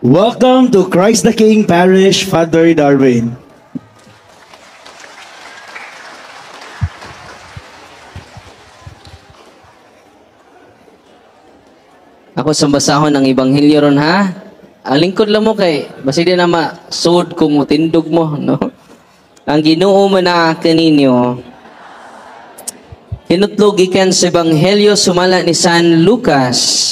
Welcome to Christ the King Parish, Father Darwin. Ako sambasahon ang Ebanghelyo ron ha. Ang lingkod lang mo kay basi di na masud kung tindog mo, no? Ang Ginoo man na kaninyo. Hinutlog gikan sa Ebanghelyo sumala ni San Lucas.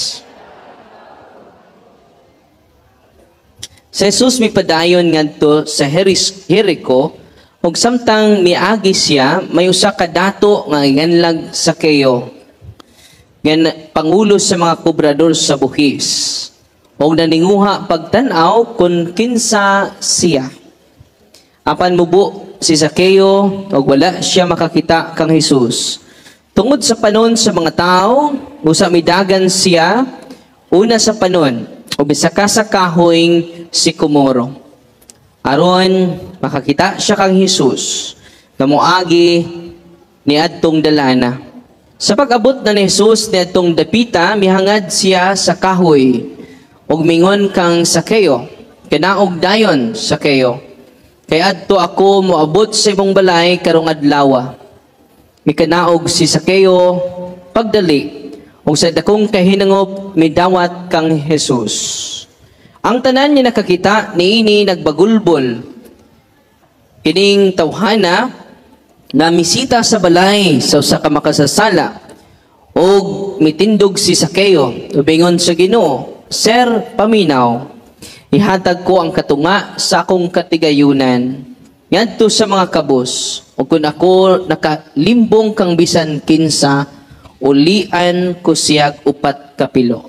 Si Jesus mipadayon ngadto sa Jericho ug samtang miagi siya may usa ka dato nga ganlag Sakeo. Gan pangulo sa mga kobrador sa buhis. Og naninguha pagtan-aw kun kinsa siya. Apan mubo si Sakeo og wala siya makakita kang Jesus. Tungod sa panon sa mga tao, usa midagan siya una sa panon o bisaka sa kahoyng sikomoro. Aron makakita siya kang Jesus nga moagi niadtong dalana. Sa pag-abot na ni Jesus niadtong dapita, mihangad siya sa kahoy ug mingon kang Sakeo, kanaog dayon Sakeo. Kay adto ako moabot sa imong balay karong adlaw. Mikanaog si Sakeo pagdali ug sa dakong kahinangop midawat kang Jesus. Ang tanan niya nakakita niini nagbagulbol. Kining tawhana na misita sa balay sa usa ka makasasala ug mitindog si Sakeo ubingon sa Ginoo, Sir, paminaw, ihatag ko ang katunga sa akong katigayunan ngadto sa mga kabus ug kun ako nakalimbong kang bisan kinsa ulian ko siyag upat kapilo.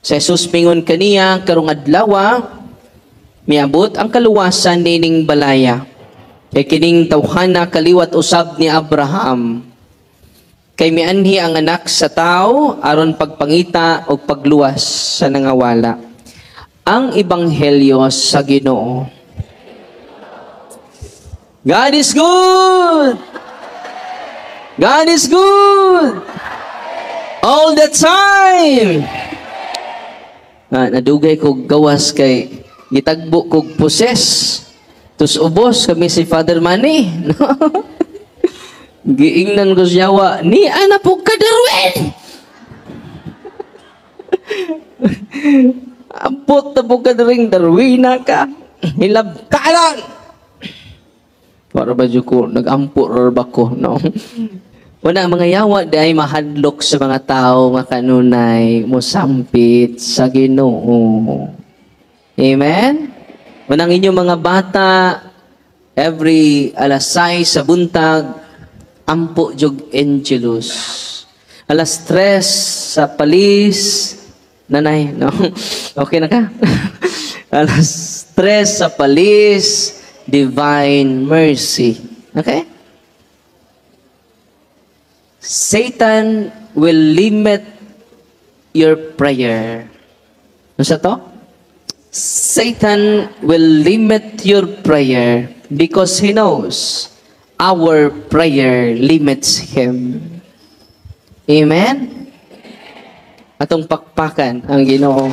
Sa Jesus mingon kaniya karong adlaw miabot ang kaluwasan nining balaya. Kay kining tawhana kaliwat usab ni Abraham. Kay mianhi ang anak sa tao aron pagpangita o pagluwas sa nangawala. Ang Ebanghelyo sa Ginoo. God is good! God is good! All the time! Nadugay kog gawas kay gitagbo kog poses. Tus ubos kami si Father Manny. No? Giingnan ko siyawa, ni ana po ka Darwin! Ampot na po ka Darwina ka. Hilab ka lang! Para ba ko, nag-ampot or ba ko, no? Wala, mga yawa dahil mahadlok sa mga tao, makanunay, musampit sa Ginoo. Amen? Unang inyong mga bata, every alas 6 sa buntag, ampo jog Angelus. Alas 3 sa palis, nanay, no? Okay na ka? Alas 3 sa palis, Divine Mercy. Okay? Satan will limit your prayer. Ano sa to? Satan will limit your prayer because he knows our prayer limits him. Amen? Atong pakpakan ang Ginoo.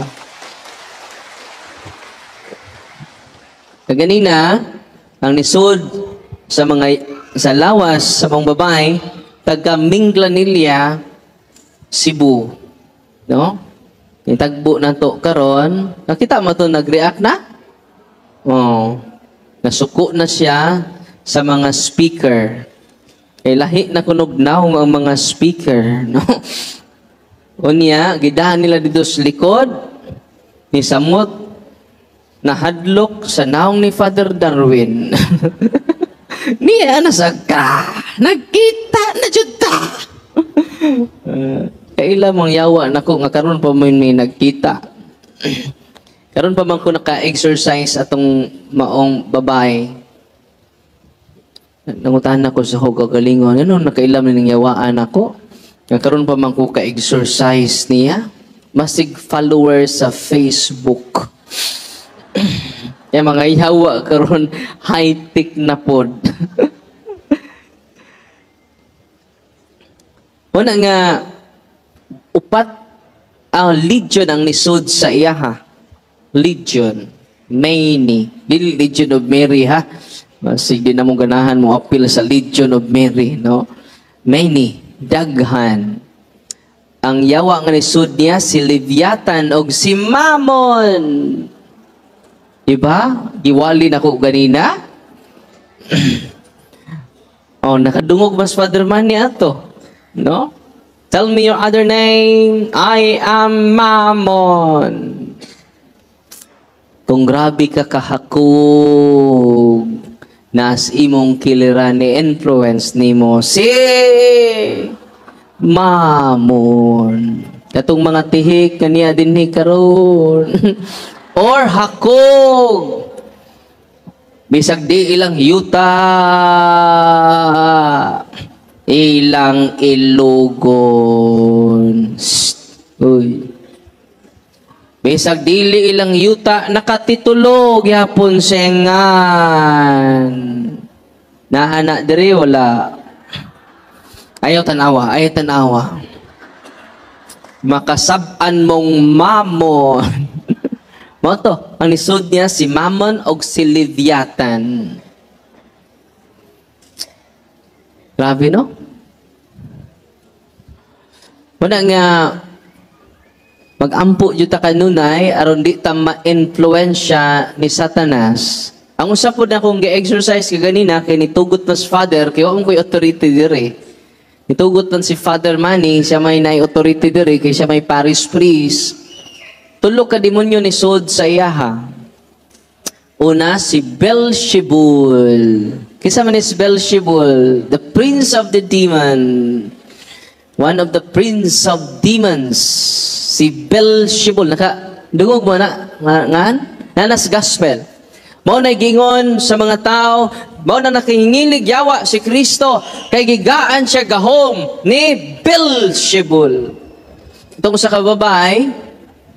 Kaganina, ang nisod sa lawas sa mga babae, taga Minglanilla, Cebu. No? Yung tagbo na to karon, nakita mo to nag-react na? Oh, nasuko na siya sa mga speaker. Kay lahi na kunognaw ang mga speaker, no? Unya, gidahan nila dito sa likod ni samot na hadlok sa naong ni Father Darwin. Niya nasagka, nagkita na jud ta. Kaila mong yawa nako nga karon pa may nagkita. Karon pa man ko naka-exercise atong maong babae. Nangutahan ako sa hugagalingon, ano nakailam ning yawaan ako? Nga karon pa man ko ka-exercise niya. Masig followers sa Facebook. Yung mga yawa karon high-tech na pod. Una nga upat ang legion ang nisod sa iyaha. Legion. Many. Dili Legion of Mary, ha? Sige na mong ganahan mo appeal sa Legion of Mary, no? Many. Daghan. Ang yawa nga nisud niya, si Leviathan o si Mammon. Diba? Giwali na ko ganina. Oh, nakadungog mas Father Manny ato. No? Tell me your other name. I am Mammon. Kung grabe ka kahakog, nas imong kiliran ni influence nimo si Mammon. Katong mga tihik kaniya dinhi karon. Or hakog. Bisag di ilang yuta, ilang ilugon. Uy. Bisag dili ilang yuta, nakatitulog yapon sengan. Nahana diri wala. Ayaw tanawa, ayaw tanawa. Makasab-an mong Mammon. Moto, ang lisod niya si Mammon o si Leviathan. Grabe, no? Muna nga, mag-ampo juta kanunay, aron di ta ma-influensya ni Satanas. Ang usapod na kung ga-exercise ka ganina, kay nitugot mas Father, kaya wala ko'y authority dire. Nitugot man si Father Manny, siya may na-authority dire, kaya siya may parish priest. Tulo ka demonyo ni Sod sa iyaha. Una, si Beelzebul. Kisa man is Beelzebul, the prince of the demon. One of the prince of demons. Si Beelzebul. Dungog mo na, ngan? Nanas gospel. Mao na gingon sa mga tao, mao na nakihingilig yawa si Kristo, kay gigaan siya gahom ni Beelzebul. Itong sa kababay,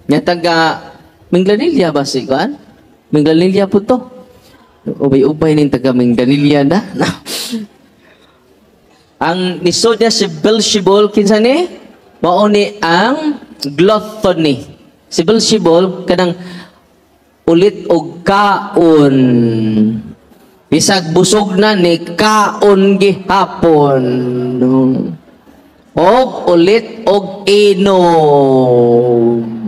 nga taga Minglanilla ba si Kuan? Minglanilla po to. Ubay-ubay ning taga Minglanilla na. Ang nisod niya si Beelzebul, kinsa ni? Mao ni ang gluttony. Si Beelzebul kanang ulit og kaon. Bisag busog na ni kaon gihapon. Og ulit og inom.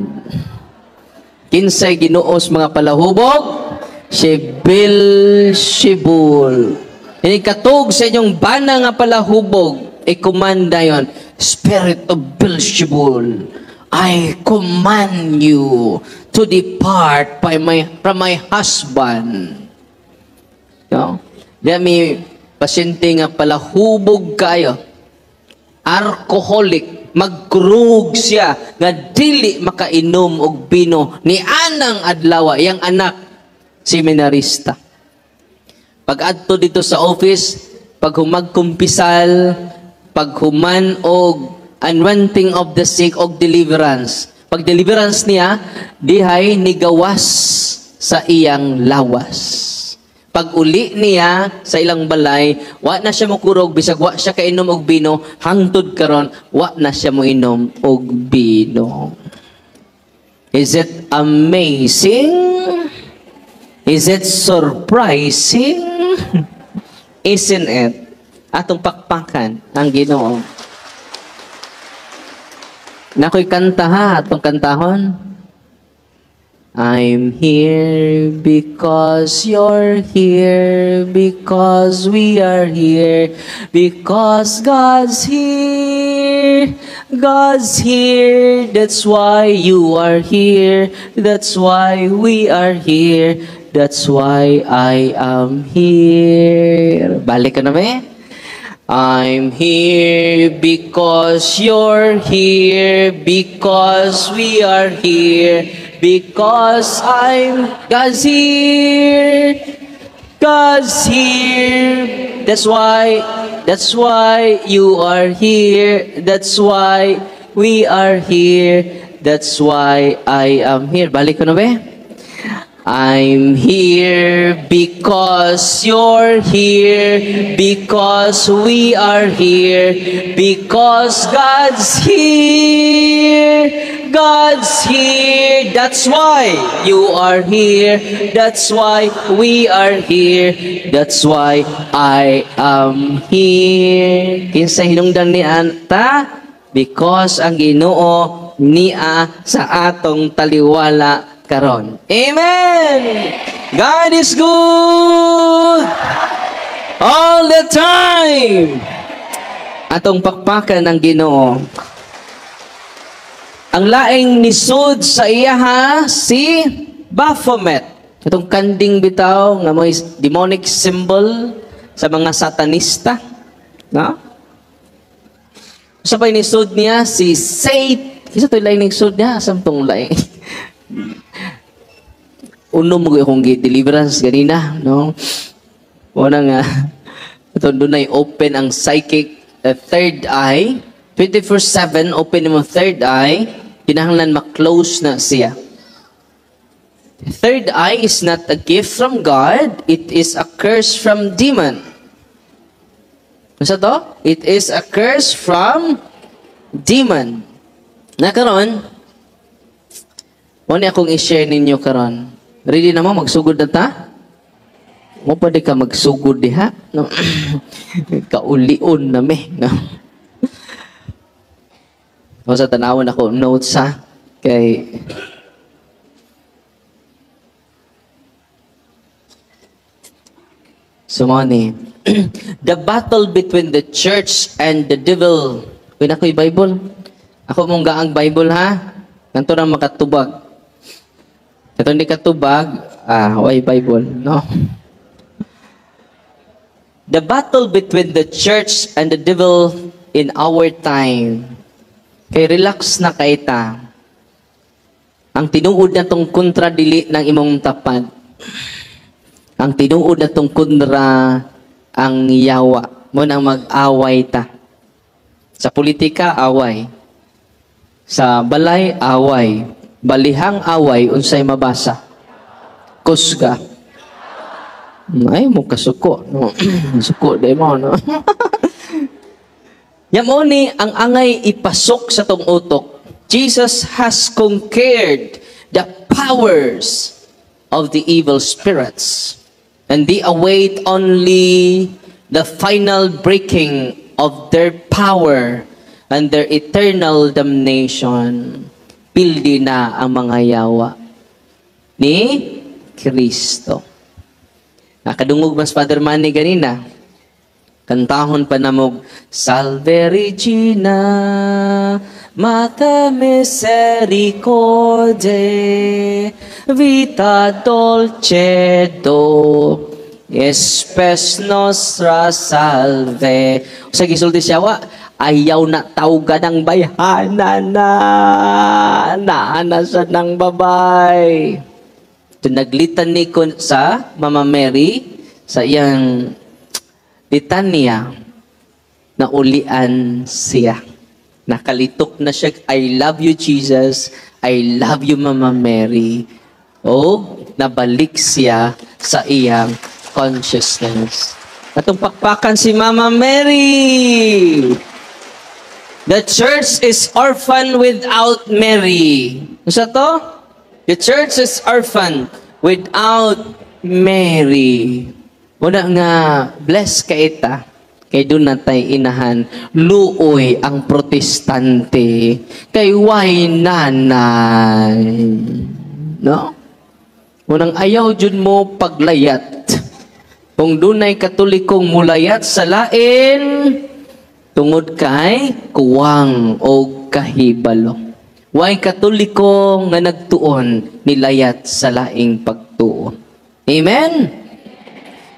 Kinsay ginuos mga palahubog? Si Beelzebul. Ini katog sa inyong bana nga palahubog, i-commanda yon. Spirit of Beelzebul, I command you to depart from my husband. No? Diya may pasyente nga palahubog kayo. Alcoholic. Magkrug siya nga dili makainom og bino ni anang adlaw yang anak seminarista. Pag adto dito sa office, pag humagkumpisal, pag human og anointing of the sick og deliverance. Pag deliverance niya, dihay nigawas sa iyang lawas. Pag uli niya sa ilang balay, wa na siya mokurog, bisag wa siya kainom og bino, hangtod karon wa na siya moinom og bino. Is it amazing? Is it surprising? Isn't it? Atong pakpakan ang Ginoo. Nakoy kanta ha, atong kantahon. I'm here because you're here, because we are here, because God's here, God's here, that's why you are here, that's why we are here, that's why I am here. Balik ka na ba? I'm here because you're here, because we are here, because God's here, God's here. That's why you are here. That's why we are here. That's why I am here. Balik ko na ba? I'm here because you're here, because we are here, because God's here, God's here. That's why you are here. That's why we are here. That's why I am here. Kinsa hinungdan ni anta? Because ang Ginoo niya sa atong taliwala karon. Amen. God is good all the time. Atong pakpakan ng Ginoo. Ang laing nisod sa iya si Baphomet. Itong kanding bitaw nga may demonic symbol sa mga satanista. No? Sabay nisod niya si Satan. Isa to laing nisod niya. Sampung laing. Unom mo kung deliverance ganina. No? Una nga. Ito doon ay open ang psychic third eye. 24/7, open mo third eye, kinahanglan ma-close na siya. Third eye is not a gift from God, it is a curse from demon. Ano to? It is a curse from demon. Na karon, wala akong i-share ninyo karon. Ready na mo, magsugod na ta? Mo pa di ka magsugod diha? No? Kaulion na me. No? O sa tanawon ako notes ha kay sumani the battle between the church and the devil. Wala ko'y Bible. Ako mong gaang Bible ha. Kanto na makatubag. Ito hindi katubag, why Bible, no? The battle between the church and the devil in our time. Kay relax na kaita. Ang tinuod na tong kontra dili ng imong tapat. Ang tinuod na tong kontra ang yawa. Mo nang mag-away ta. Sa politika, away. Sa balay, away. Balihang away, unsay mabasa. Kusga. Ay, mo kasuko. No? Suko, di mo, no? Yamoni ang angay ipasok sa tong utok. Jesus has conquered the powers of the evil spirits. And they await only the final breaking of their power and their eternal damnation. Pildi na ang mga yawa ni Kristo. Nakadungog mas Father Manny ganina. Kantahon pa namog, Salve Regina, Mater Misericordiae, Vita Dolcedo, Espes Nostra Salve. Sa gisulti siya, ayaw na tawgan ng bayhana na, naanasa ng babay. Ito naglitan ni sa Mama Mary, sa iyang litanya na ulian siya. Nakalitok na siya, I love you Jesus, I love you Mama Mary. O nabalik siya sa iyang consciousness. Atong pakpakan si Mama Mary. The church is orphan without Mary. Ano to? The church is orphan without Mary. Wala nga, bless ka ita, kay doon natay inahan, luoy ang protestante, kay way nanay. No? Unang ayaw dyan mo paglayat. Kung doon ay katolikong mulayat sa lain, tungod kay kuwang o kahibalo. Way katoliko nga nagtuon, nilayat sa laing pagtuon. Amen?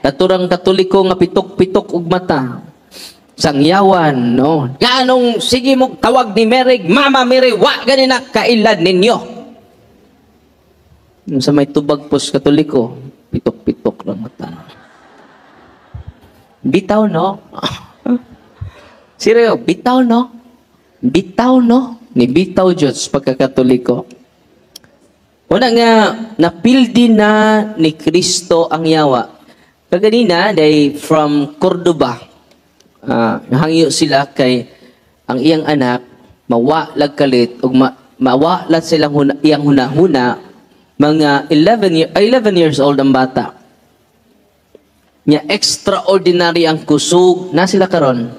Naturang katoliko nga pitok-pitok ug mata. Sangyawan, no? Ganong sige mo tawag ni Mary, Mama Mary, wa ganina kailan ninyo. Sa may tubag pos katoliko, pitok-pitok lang mata. Bitaw, no? Seryo, bitaw, no? Bitaw, no? Ni bitaw Diyos pagkakatoliko. Una nga, napildi na ni Kristo ang yawa. Kaganina, day from Cordoba, nahangyo sila kay ang iyang anak, mawa lagkalit, o mawala silang iyang huna-huna, mga 11 years old ang bata. Nya extraordinary ang kusog na sila karon.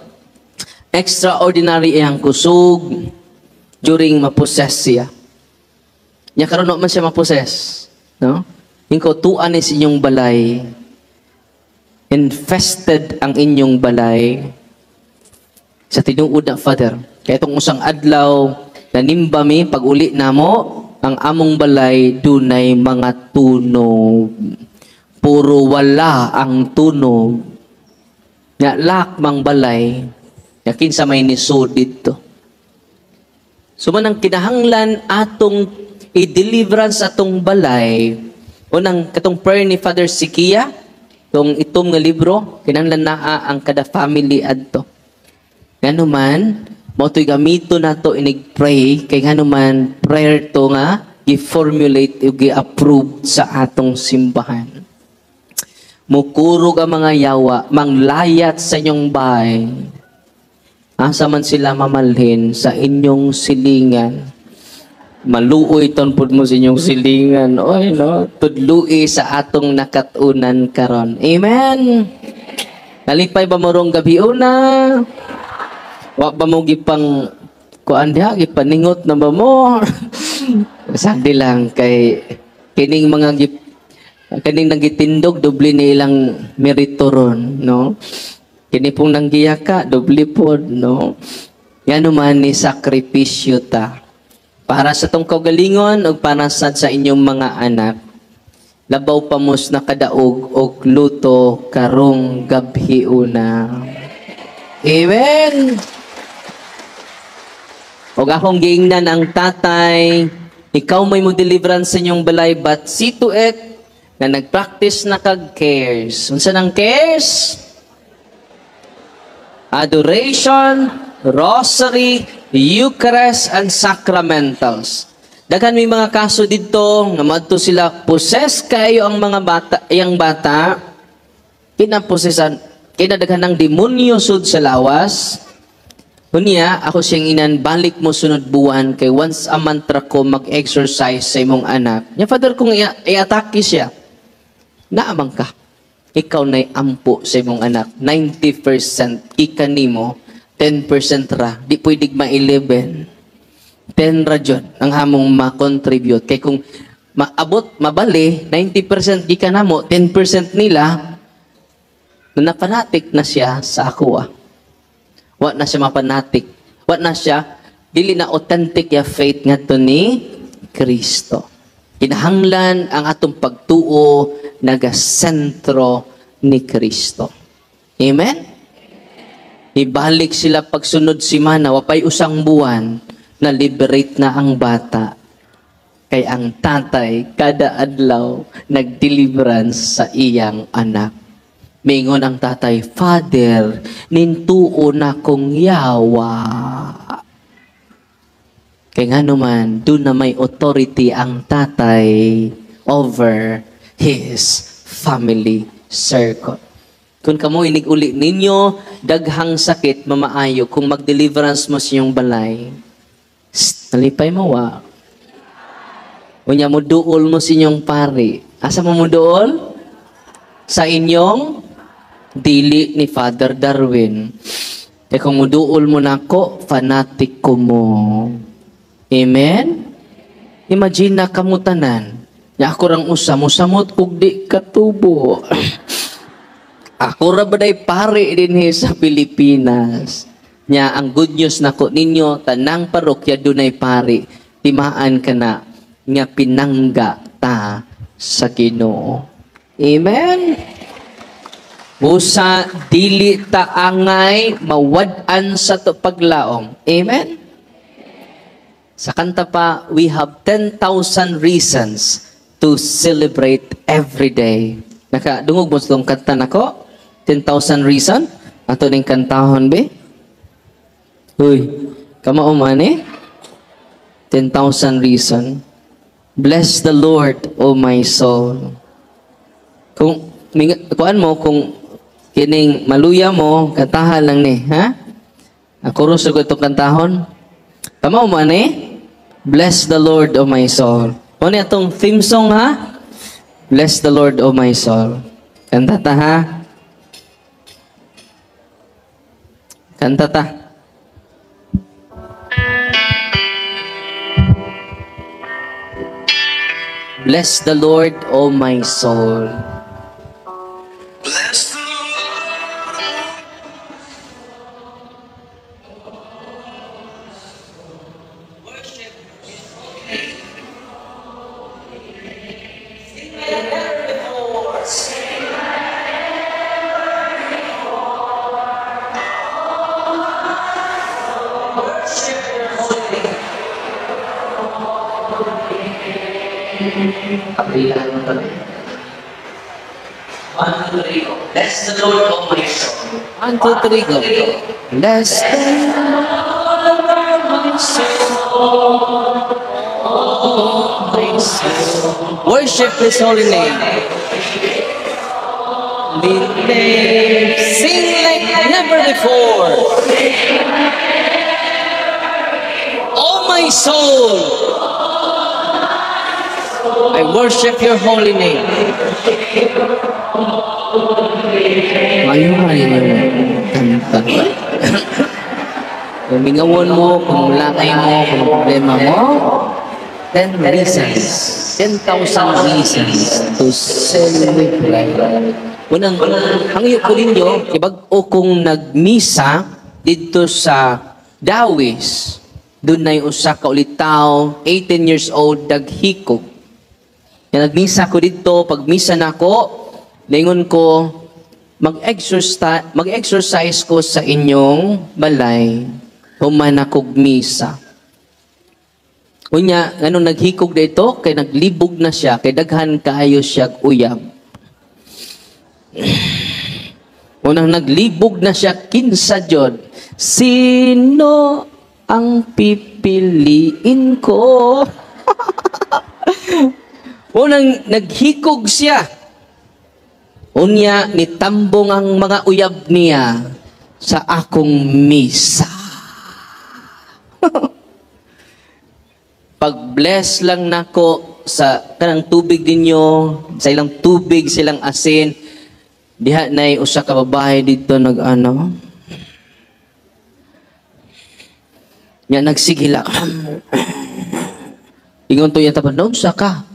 Extraordinary ang kusog during maposes siya. Nya karon man siya maposes, no? Ingko tuan ni inyong balay. Infested ang inyong balay sa tinuod na Father. Kaya itong usang adlaw nanimba mi pag uli namo ang among balay dunay mga tunog. Puro wala ang tunog. Nga lakmang balay. Yakin sa may nisod dito. So manang kinahanglan atong i-deliverance atong balay. Unang katong prayer ni Father Sikia, itom nga libro, kinahanglan naa ang kada family adto. Nganuman, mo to'y gamito na to inig-pray, kay nganuman prayer to nga i-formulate o i-approve sa atong simbahan. Mukurog ang mga yawa, manglayat sa inyong bahay. Asa man sila mamalhin sa inyong silingan. Maluoy ton pud mo sa inyong silingan. Oy no, tudlui sa atong nakatunan karon. Amen. Nalipay ba mo rong gabi una? Wa ba mo gipang kuan diha gipaningot na ba mo? Sagdi lang kay kining mga kaning nagitindog doble ni ilang meritoron, no? Kini pong nanggiyaka doble pod, no? Yan man ni sakripisyo ta. Para sa tong kaugalingon o para sa inyong mga anak, labaw pa mos nakadaog og luto karong gabhi una. Amen! O akong giingnan ang tatay, ikaw may mo deliverance sa inyong balay, but see to it na nag-practice na kag cares. Unsa nang cares? Adoration, rosary, Eucharist, and sacramentals. Daghan may mga kaso dito nga madto sila possess kayo ang mga bata, iyang bata pinaposesan kinadaghan ng demonyo sud sa lawas. Unya ako siyang inan balik mo sunod buwan kay once a month ra ko mag-exercise sa imong anak. Nya Father kung i-atake siya. Naamang ka. Ikaw na'y ampo sa imong anak. 90% ika nimo, 10% ra. Di pwedeng ma-11. 10 ra dyan ang hamong ma-contribute. Kaya kung maabot, mabali, 90% ika na mo, 10% nila, na napanatik na siya sa ako. Wa na siya mapanatik. Wa na siya, dili na authentic ya faith nga to ni Kristo. Kinahanglan ang atong pagtuo nagasentro ni Kristo. Amen? Ibalik sila pagsunod si Mana, wapay usang buwan, na liberate na ang bata. Kay ang tatay, kada adlaw, nag-deliverance sa iyang anak. Mingon ang tatay, Father, nintuo na kong yawa. Kaya nga naman, doon na may authority ang tatay over his family circle. Kung kamo inig-uli ninyo, daghang sakit, mamaayo, kung mag-deliverance mo sa iyong balay, nalipay mo wa. Unya mo duol mo sa inyong pari. Asa mo duol? Sa inyong dili ni Father Darwin. Kaya kung mo duol mo na ako, fanatic ko mo. Amen? Imagine na kamutanan. Ya ako rang usam-usamot kung di katubo. Ako ra ba day pare din sa Pilipinas. Nya ang good news nako ninyo, tanang parokya dunay pare. Timaan ka na nga pinangga ta sa Ginoo. Amen? Usa dili ta angay mawad-an sa to paglaom. Amen? Sa kanta pa, we have 10,000 reasons to celebrate every day. Nakadungog mo itong kanta nako? 10,000 reason? Ato ning kantahon, be? Uy, kamao man eh? 10,000 reason. Bless the Lord, O my soul. Kuan mo, kung kining maluya mo, kantahan lang ni, ha? Ako rin sugod itong kantahon. Kamao man eh? Bless the Lord, O my soul. Ano itong theme song, ha? Bless the Lord, O my soul. Kanta ta, ha? Kanta ta. Bless the Lord, O my soul. Bless the Kapilan mo tayo. 1, 2, 3, go. Bless the Lord, O my soul. 1, 2, 3, go. Bless the Lord, O my soul. O my soul. Worship His holy name. Sing like never before. O my soul, I worship your holy name. Ngayon kanta. Lumingawan mo, kung lakay mo, kung problema mo, 10 reasons, 10,000 reasons to celebrate. Unang, ang iyo ko ninyo, ibag-o kung nagmisa dito sa Dawis, doon na yung usa ka ulitaw, 18 years old, daghikog. Yan, nagmisa ko dito, pag misa na ako, lingon ko, mag-exercise ko sa inyong balay, human akong misa. Unya, ganun naghikog dito, kay naglibog na siya, kay daghan kaayo siya uyab. Unang naglibog na siya, kinsa jod, sino ang pipiliin ko? Unang naghikog siya. Unya, nitambong ang mga uyab niya sa akong misa. Pag-bless lang nako sa kanang tubig ninyo, sa ilang tubig, silang asin, diha na usa ka babae dito nag-ano. Nga nagsigila. Ingon to yung tapad, sa ka.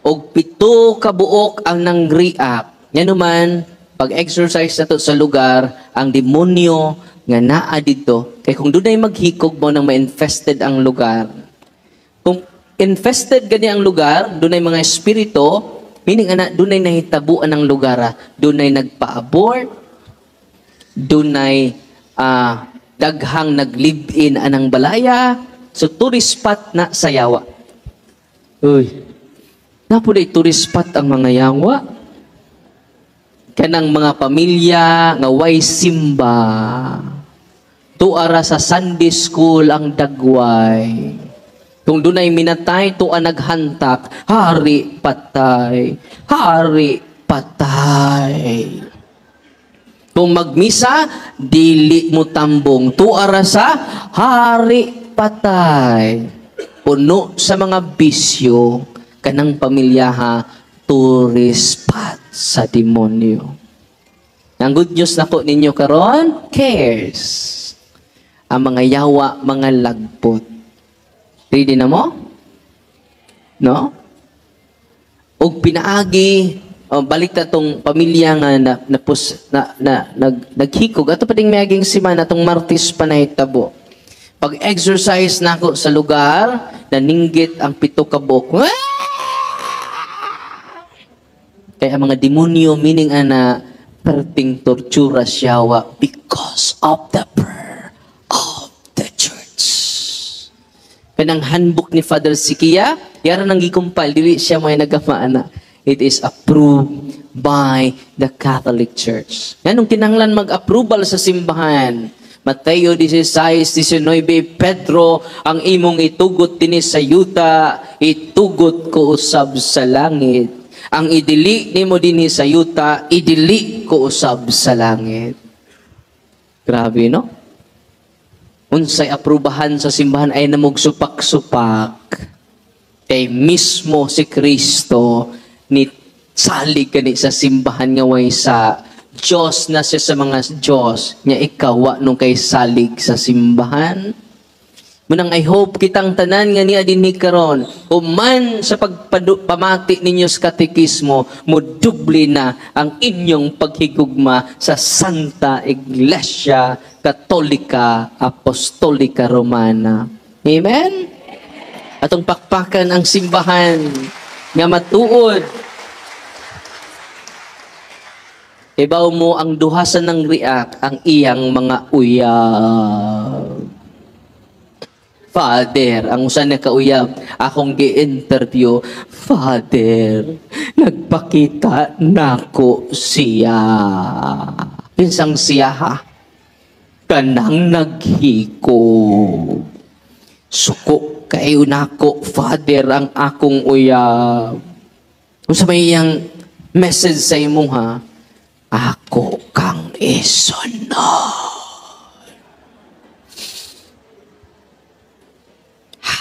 Og 7 ka buok ang nang-react. Yan naman, pag-exercise na to sa lugar, ang demonyo nga naa dito. Kaya kung doon ay maghikog mo nang ma-infested ang lugar, kung infested gani ang lugar, doon ay mga espiritu, meaning doon ay nahitabuan ang lugar, doon ay nagpa-abort, doon ay daghang nag-live-in anang balaya, so tourist spot na sa yawa. Uy, napuday tourist spot ang mga yawa. Kanang mga pamilya nga way simba. Tuara sa Sunday school ang dagway. Kung doon ay minatay, tuwa naghantak, hari patay, hari patay. Kung magmisa, dili mo tambong, tuara sa hari patay. Puno sa mga bisyo, kanang pamilyaha, tourist spot sa demonyo. Ang good news na po ninyo karon, cares. Ang mga yawa, mga lagpot. Ready na mo? No? O pinaagi, balik na tong pamilya nga naghikog. Ato pa ding may aging simana, itong Martis pa na hitabo. Pag-exercise na ako sa lugar, naninggit ang 7 ka buok. Kaya mga demonyo, meaning perting tortura siyawa because of the prayer of the church. Kanang handbook ni Father Sikia, yara nang gikumpal, dili siya may nagamaana. It is approved by the Catholic Church. Yan, nung kinanglan mag-approval sa simbahan, Mateo 16:19, Pedro, ang imong itugot dinis sa yuta, itugot ko usab sa langit. Ang idili nimo dinhi sa yuta, idili ko usab sa langit. Grabe, no? unsay aprubahan sa simbahan ay namog supak-supak. Kay mismo si Kristo ni salig kani sa simbahan nga way sa Diyos na siya sa mga Diyos nya ikaw nung kay salig sa simbahan. Munang I hope kitang tanan nga niya dinhi karon human sa pamati ninyo sa katekismo modubli na ang inyong paghigugma sa Santa Iglesia Katolika Apostolika Romana. Amen? Atong pakpakan ang simbahan nga matuod. Ibaw mo ang duhasan ng riak ang iyang mga uyab. Father, ang usan na kauyab, akong gi-interview, Father, nagpakita nako siya. Pinsang siya ha? Kanang naghiko. Suko kayo nako, Father, ang akong uyab. Kung sa may iyang message sa imo ha, ako kang isunod.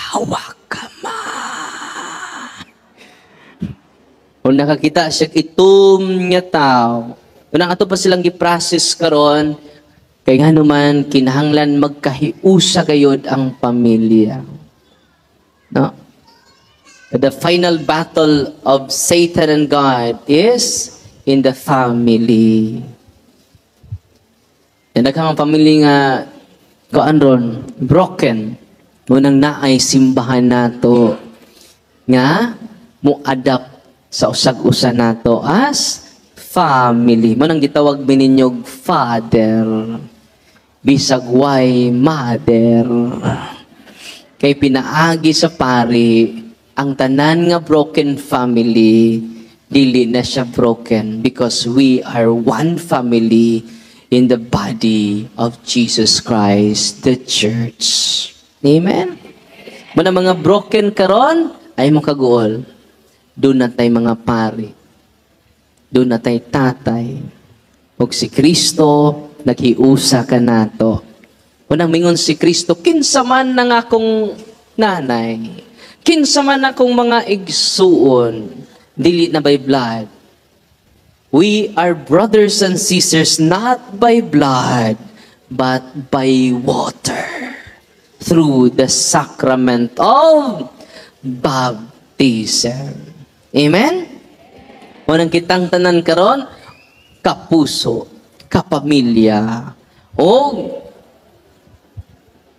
Hawak ka man. Kung nakakita siya itom nga tao, unang ato pa silang giprocess karon, kay nga naman kinahanglan magkahiusa gayod ang pamilya. No? The final battle of Satan and God is in the family. Yan ang pamilya nga ron, broken. Munang naay simbahan nato nga mo-adapt sa usag-usa nato as family. Munang gitawag bininyog father. Bisag way mother. Kay pinaagi sa pari ang tanan nga broken family dili na siya broken because we are one family in the body of Jesus Christ, the church. Amen? Muna mga broken karon ay mong kaguol. Doon na tayo mga pari. Doon na tayo tatay. Huwag si Kristo, naghiusa ka nato. Unang mingon si Kristo, kinsa man ng akong nanay, kinsa man akong mga igsuon, dili na by blood. We are brothers and sisters not by blood, but by water. Through the sacrament of baptism. Amen? Unang kitang tanan karon, kapuso, kapamilya, o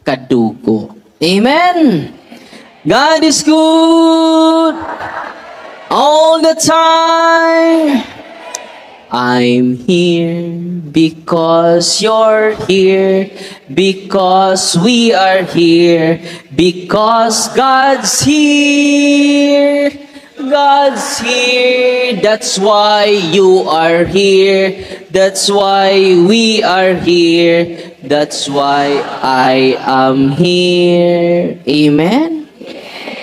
kadugo. Amen? God is good all the time. I'm here because you're here, because we are here, because God's here. God's here. That's why you are here. That's why we are here. That's why I am here. Amen?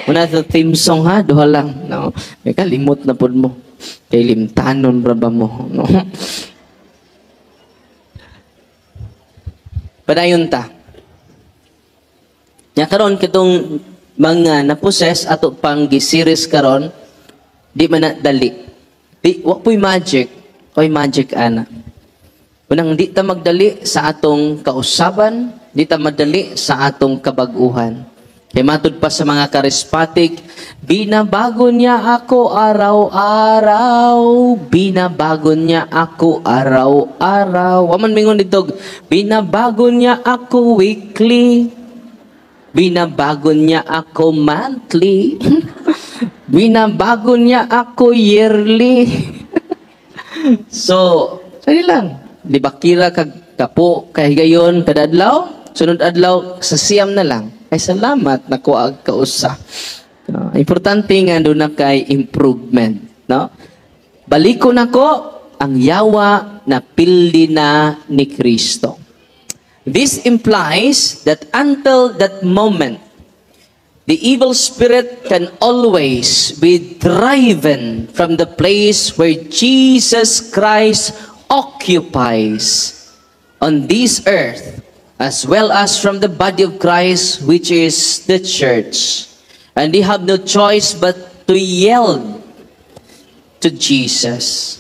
Muna sa theme song ha, duha lang. No? May kalimot na po mo. Kay limtanon raba mo. No? Padayon ta. Nya karon kitong mga naposes ato pang gisiris karon, di man na dali. Di wa po'y magic. Ko'y magic ana. Unang di ta magdali sa atong kausaban, di ta madali sa atong kabag-uhan. Kaya matud pa sa mga charismatic, binabago niya ako araw-araw, binabago niya ako araw-araw. Waman mingon dito, binabago niya ako weekly, binabago niya ako monthly, binabago niya ako yearly. So, sali lang. Di ba kira kag kapo kay gayon kada adlaw? Sunod adlaw sa siyam na lang. Ay salamat na kuag kausa. No? Importante nga doon na kay improvement. No? Baliko na ko ang yawa na pildi na ni Kristo. This implies that until that moment, the evil spirit can always be driven from the place where Jesus Christ occupies on this earth as well as from the body of Christ, which is the church. And they have no choice but to yield to Jesus.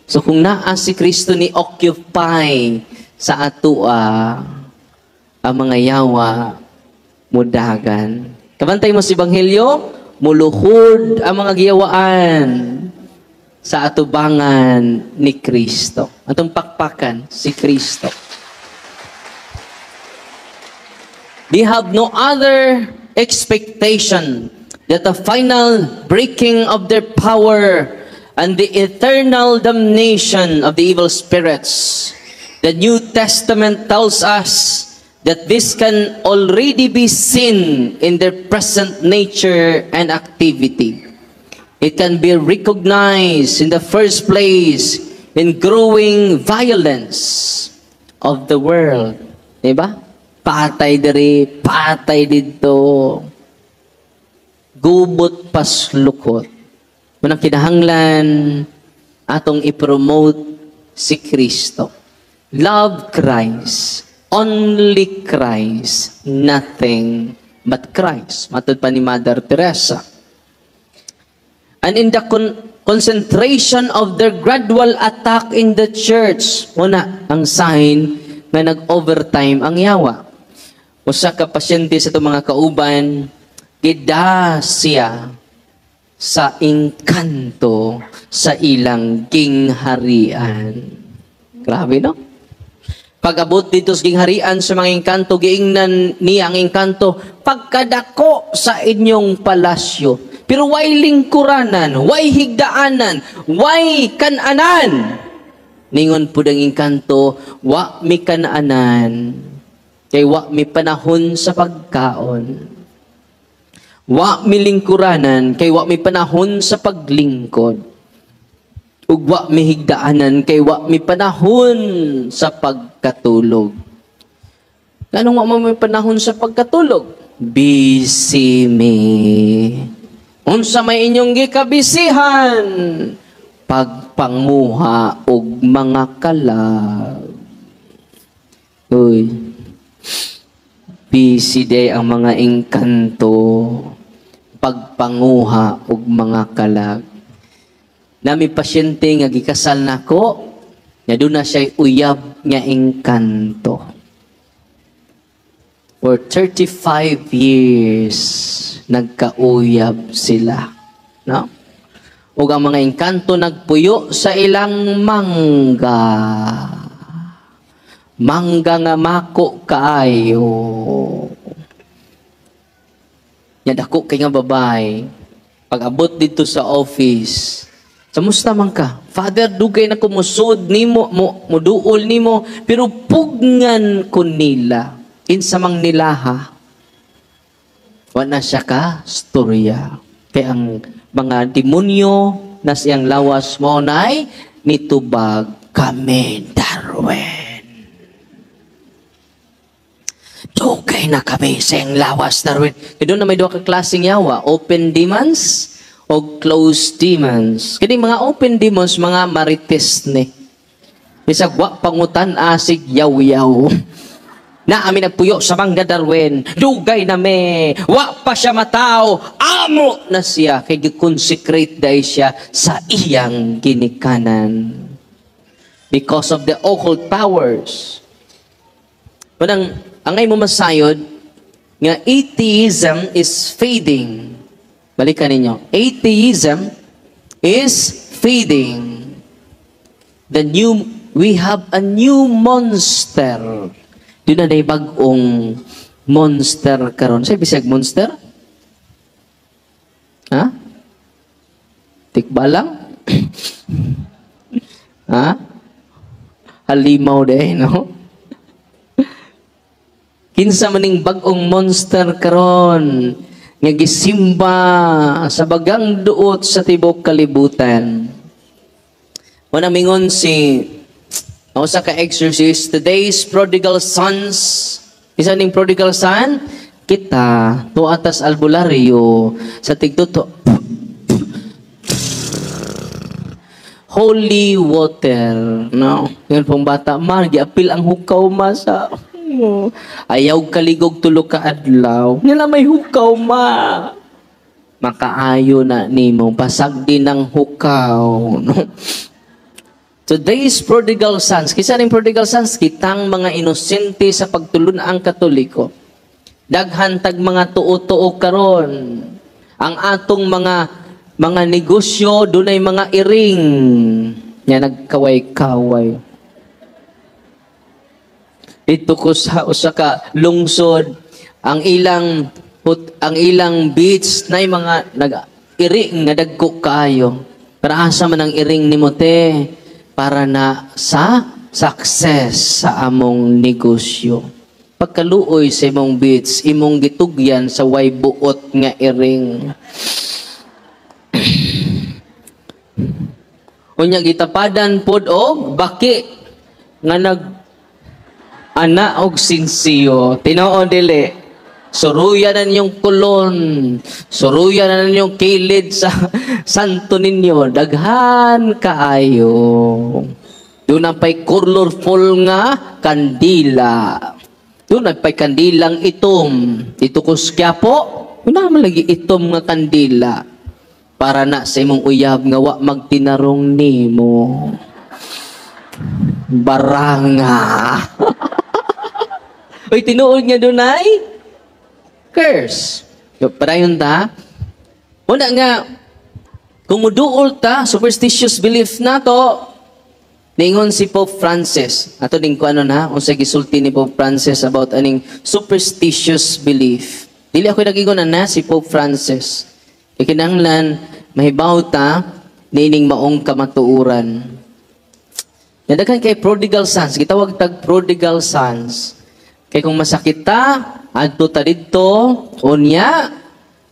So kung naa si Kristo ni occupy sa atua, ang mga yawa mudagan. Kabantay mo si Ebanghelyo, muluhod ang mga giyawaan sa atubangan ni Kristo. Atong pakpakan si Kristo. They have no other expectation that the final breaking of their power and the eternal damnation of the evil spirits. The New Testament tells us that this can already be seen in their present nature and activity. It can be recognized in the first place in growing violence of the world. Diba? Patay diri, patay dito. Gubot paslukot. Manang kinahanglan atong i-promote si Kristo. Love Christ. Only Christ. Nothing but Christ. Matod pa ni Mother Teresa. And in the concentration of their gradual attack in the church, muna ang sign na nag-overtime ang yawa. Usa ka pasyente sa itong mga kauban, gida siya sa engkanto sa ilang gingharian. Grabe, no? Pag-abot dito sa gingharian sa mga engkanto, giingnan niya ang engkanto, pagkadako sa inyong palasyo. Pero why lingkuranan, why higdaanan, why kananan? Ningon po dang engkanto, wa mi kanaanan, kay wa mi panahon sa pagkaon. Wa mi lingkuranan, kay wa mi panahon sa paglingkod. Ug wa mi higdaanan, kay wa mi panahon sa pagkatulog. Ganong wa mi panahon sa pagkatulog? Busy me. Unsa may inyong gikabisihan? Pagpanguha og mga kalag. Uy. Busy day ang mga engkanto. Pagpanguha og mga kalag. Nami pasyente nga gikasal nako, nga doon na siya uyab nga engkanto. For 35 years, nagkauyab sila. No? O ang mga engkanto nagpuyo sa ilang mangga. Mangga nga mako kaayo. Yadako kay nga babay. Pag-abot dito sa office, samusta man ka? Father, dugay na kumusod nimo, muduol nimo, pero pugngan ko nila. Insamang nilaha. Wala siya ka, storya. Kaya ang mga demonyo na siyang lawas mo na'y nitubag kami, Darwin. Dugay na kami sa iyang lawas, Darwin. Kaya doon na may doon kaklaseng yawa. Open demons o closed demons. Kaya mga open demons, mga marites ni. Bisag wa pangutan asig yaw-yaw. Na amin nagpuyo sa mangga, Darwin. Dugay na me. Wa pa siya matao. Amo na siya. Kaya gi-consecrate dahil siya sa iyang ginikanan. Because of the occult powers. Manang, angay mo masayod, nga atheism is fading. Balikan ninyo. Atheism is fading. We have a new monster. Doon na day bagong monster karon. Say bisag monster? Ha? Tikbalang? Ha? Halimaw day, no? Kinsa maning bagong monster karon nga gisimba sa bagang duot sa tibok kalibutan. Wala mingon si sa ka-exorcist, today's prodigal sons, isa ning prodigal son, kita, to atas albularyo, sa tigtuto, holy water, no? Yun pong bata, man, giapil ang hukaw masa, Ayaw kaligog tulo ka adlaw. Nila may hukaw ma. Makaayo na nimo pasag din ng hukaw. No? Today's prodigal sons. Kisa ning prodigal sons kitang mga inosente sa pagtulon ang Katoliko. Daghan tag mga tuo-tuo karon. Ang atong mga negosyo dunay mga iring. Nya nagkaway-kaway. Ito ko sa usa ka lungsod ang ilang beach na mga nag-iring nga dagko kayo. Para asa man ang iring nimo te para na sa success sa among negosyo. Pagkaluoy sa imong beach, imong gitugyan sa way buot nga iring. Unya gitapadan pod og baki nga ana og sinsiyo. Tinuod dili. Suruyan na ninyong kulon. Suruyan na ninyong kilid sa santo ninyo. Daghan kaayo. Doon ang pa'y colorful nga kandila. Doon ang pa'y kandilang itom. Ito ko Quiapo, doon naman lagi itom nga kandila. Para na sa imong uyab nga wa magtinarong nimo. Baranga. Uy, tinuod nga doon ay curse. Padayon ta. Una nga, kung muduol ta, superstitious belief na to, ningon si Pope Francis. Ato din ko ano na, kung sa gisulti ni Pope Francis about aning superstitious belief. Dili ako nagigon na si Pope Francis. Ikinanglan, mahibaw ta, nining maong kamatuuran. Nadagan kay prodigal sons, gitawag tag prodigal sons. Kay kung masakit ta, adto ta didto, unya,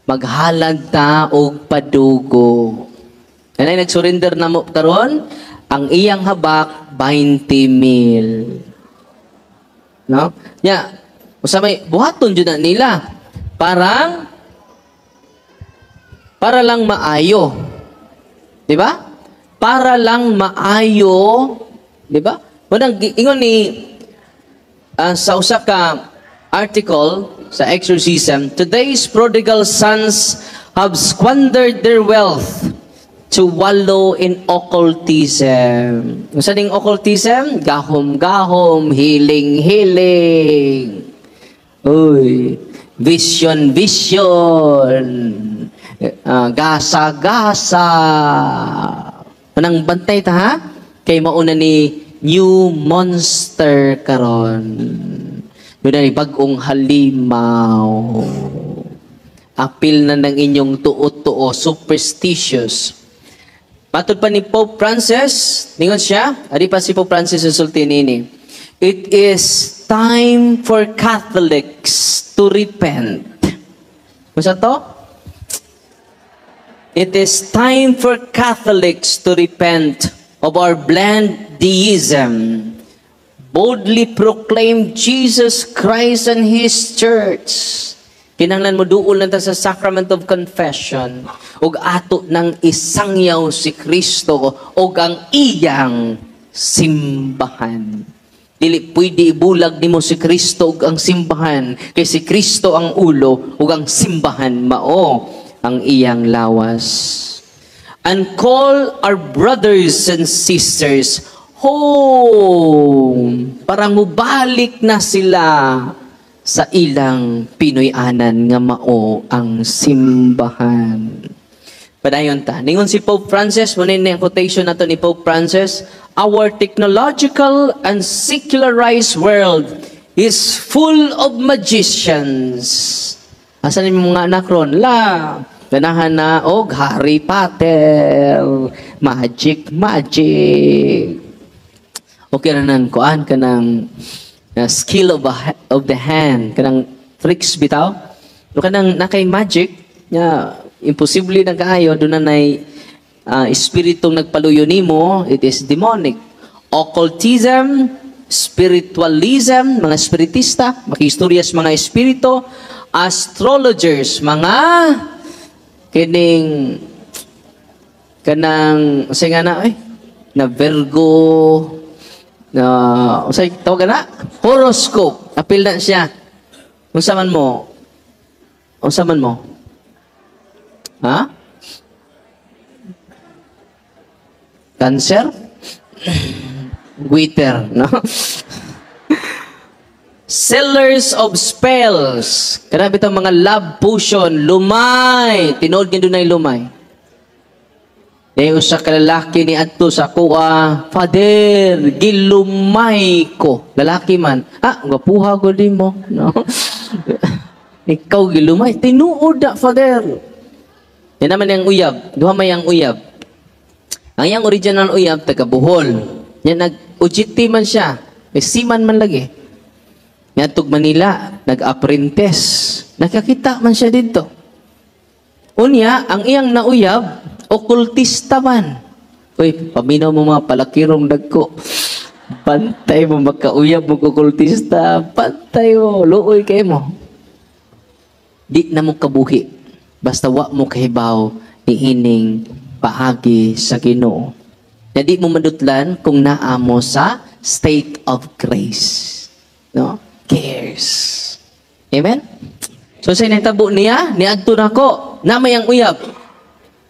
maghalad ta og padugo. Kanay nag-surrender na mo karon, ang iyang habak 20,000. No? Nya, usa may buhaton jud na nila. Para lang maayo. 'Di ba? Para lang maayo, 'di ba? Munang ingon ni sa usa ka article sa exorcism, today's prodigal sons have squandered their wealth to wallow in occultism. Unsa ding occultism? Gahom-gahom, healing-healing. Uy, vision-vision. Gasa-gasa. Manang bantay ta ha? Kay mauna ni new monster karon. Yun ay bagong halimaw. Apil na ng inyong tuo-tuo, superstitious. Matod pa ni Pope Francis, ningon siya, ari pa si Pope Francis usulti nini. It is time for Catholics to repent. Masa to? It is time for Catholics to repent of our blind deism, boldly proclaim Jesus Christ and His Church. Kinahanglan mo duol na ta sa sacrament of confession ug ato nang isangyaw si Kristo ug ang iyang simbahan. Dili pwede ibulag nimo si Kristo ug ang simbahan kay si Kristo ang ulo ug ang simbahan mao ang iyang lawas. And call our brothers and sisters home. Parang mubalik na sila sa ilang Pinoy-anan nga mao ang simbahan. Padayon ta. Ningon si Pope Francis, muna yung quotation nato ni Pope Francis, our technological and secularized world is full of magicians. Asan yung mga anak ron? Ganahan na, Harry Potter, magic. Okay na nang kuan ka ng skill of the hand, kanang tricks bitaw. No kanang nakay magic, imposible na kaayo, doon na espiritong nagpaluyo nimo, it is demonic. Occultism, spiritualism, mga spiritista, makistorya sa mga espiritu, astrologers, mga kanang say nga na Virgo na tawag na horoscope Apil na siya. Unsa man mo? Unsa man mo? Ha? Cancer? Guiter, no? Sellers of spells. Grabe itong mga love potion. Lumay. Tinood niyo doon ay lumay. Yung sa kalalaki ni adto sa kuha, Father, gilumay ko. Lalaki man. Gapuha ko din mo. No? Ikaw gilumay. Tinuod na, Father. Yan naman yung uyab. Duha may ang uyab. Ang yung original uyab, taga Bohol. Yan nag-ujiti man siya. May siman man lagi. Yan tug Manila, nag-apprentice. Nakakita man siya dito. Unya, ang iyang nauyab, okultista man. Uy, paminaw mo mga palakirong dagko. Bantay mo, makauyab mo okultista. Bantay mo, luoy kayo mo. Di na mo kabuhi. Basta wa mo kahibaw iining paagi sa Ginoo. Na di mo madutlan kung naamo sa state of grace. No? Cares. Amen? So sa inatabo niya, niadto na ko, namay ang uyab.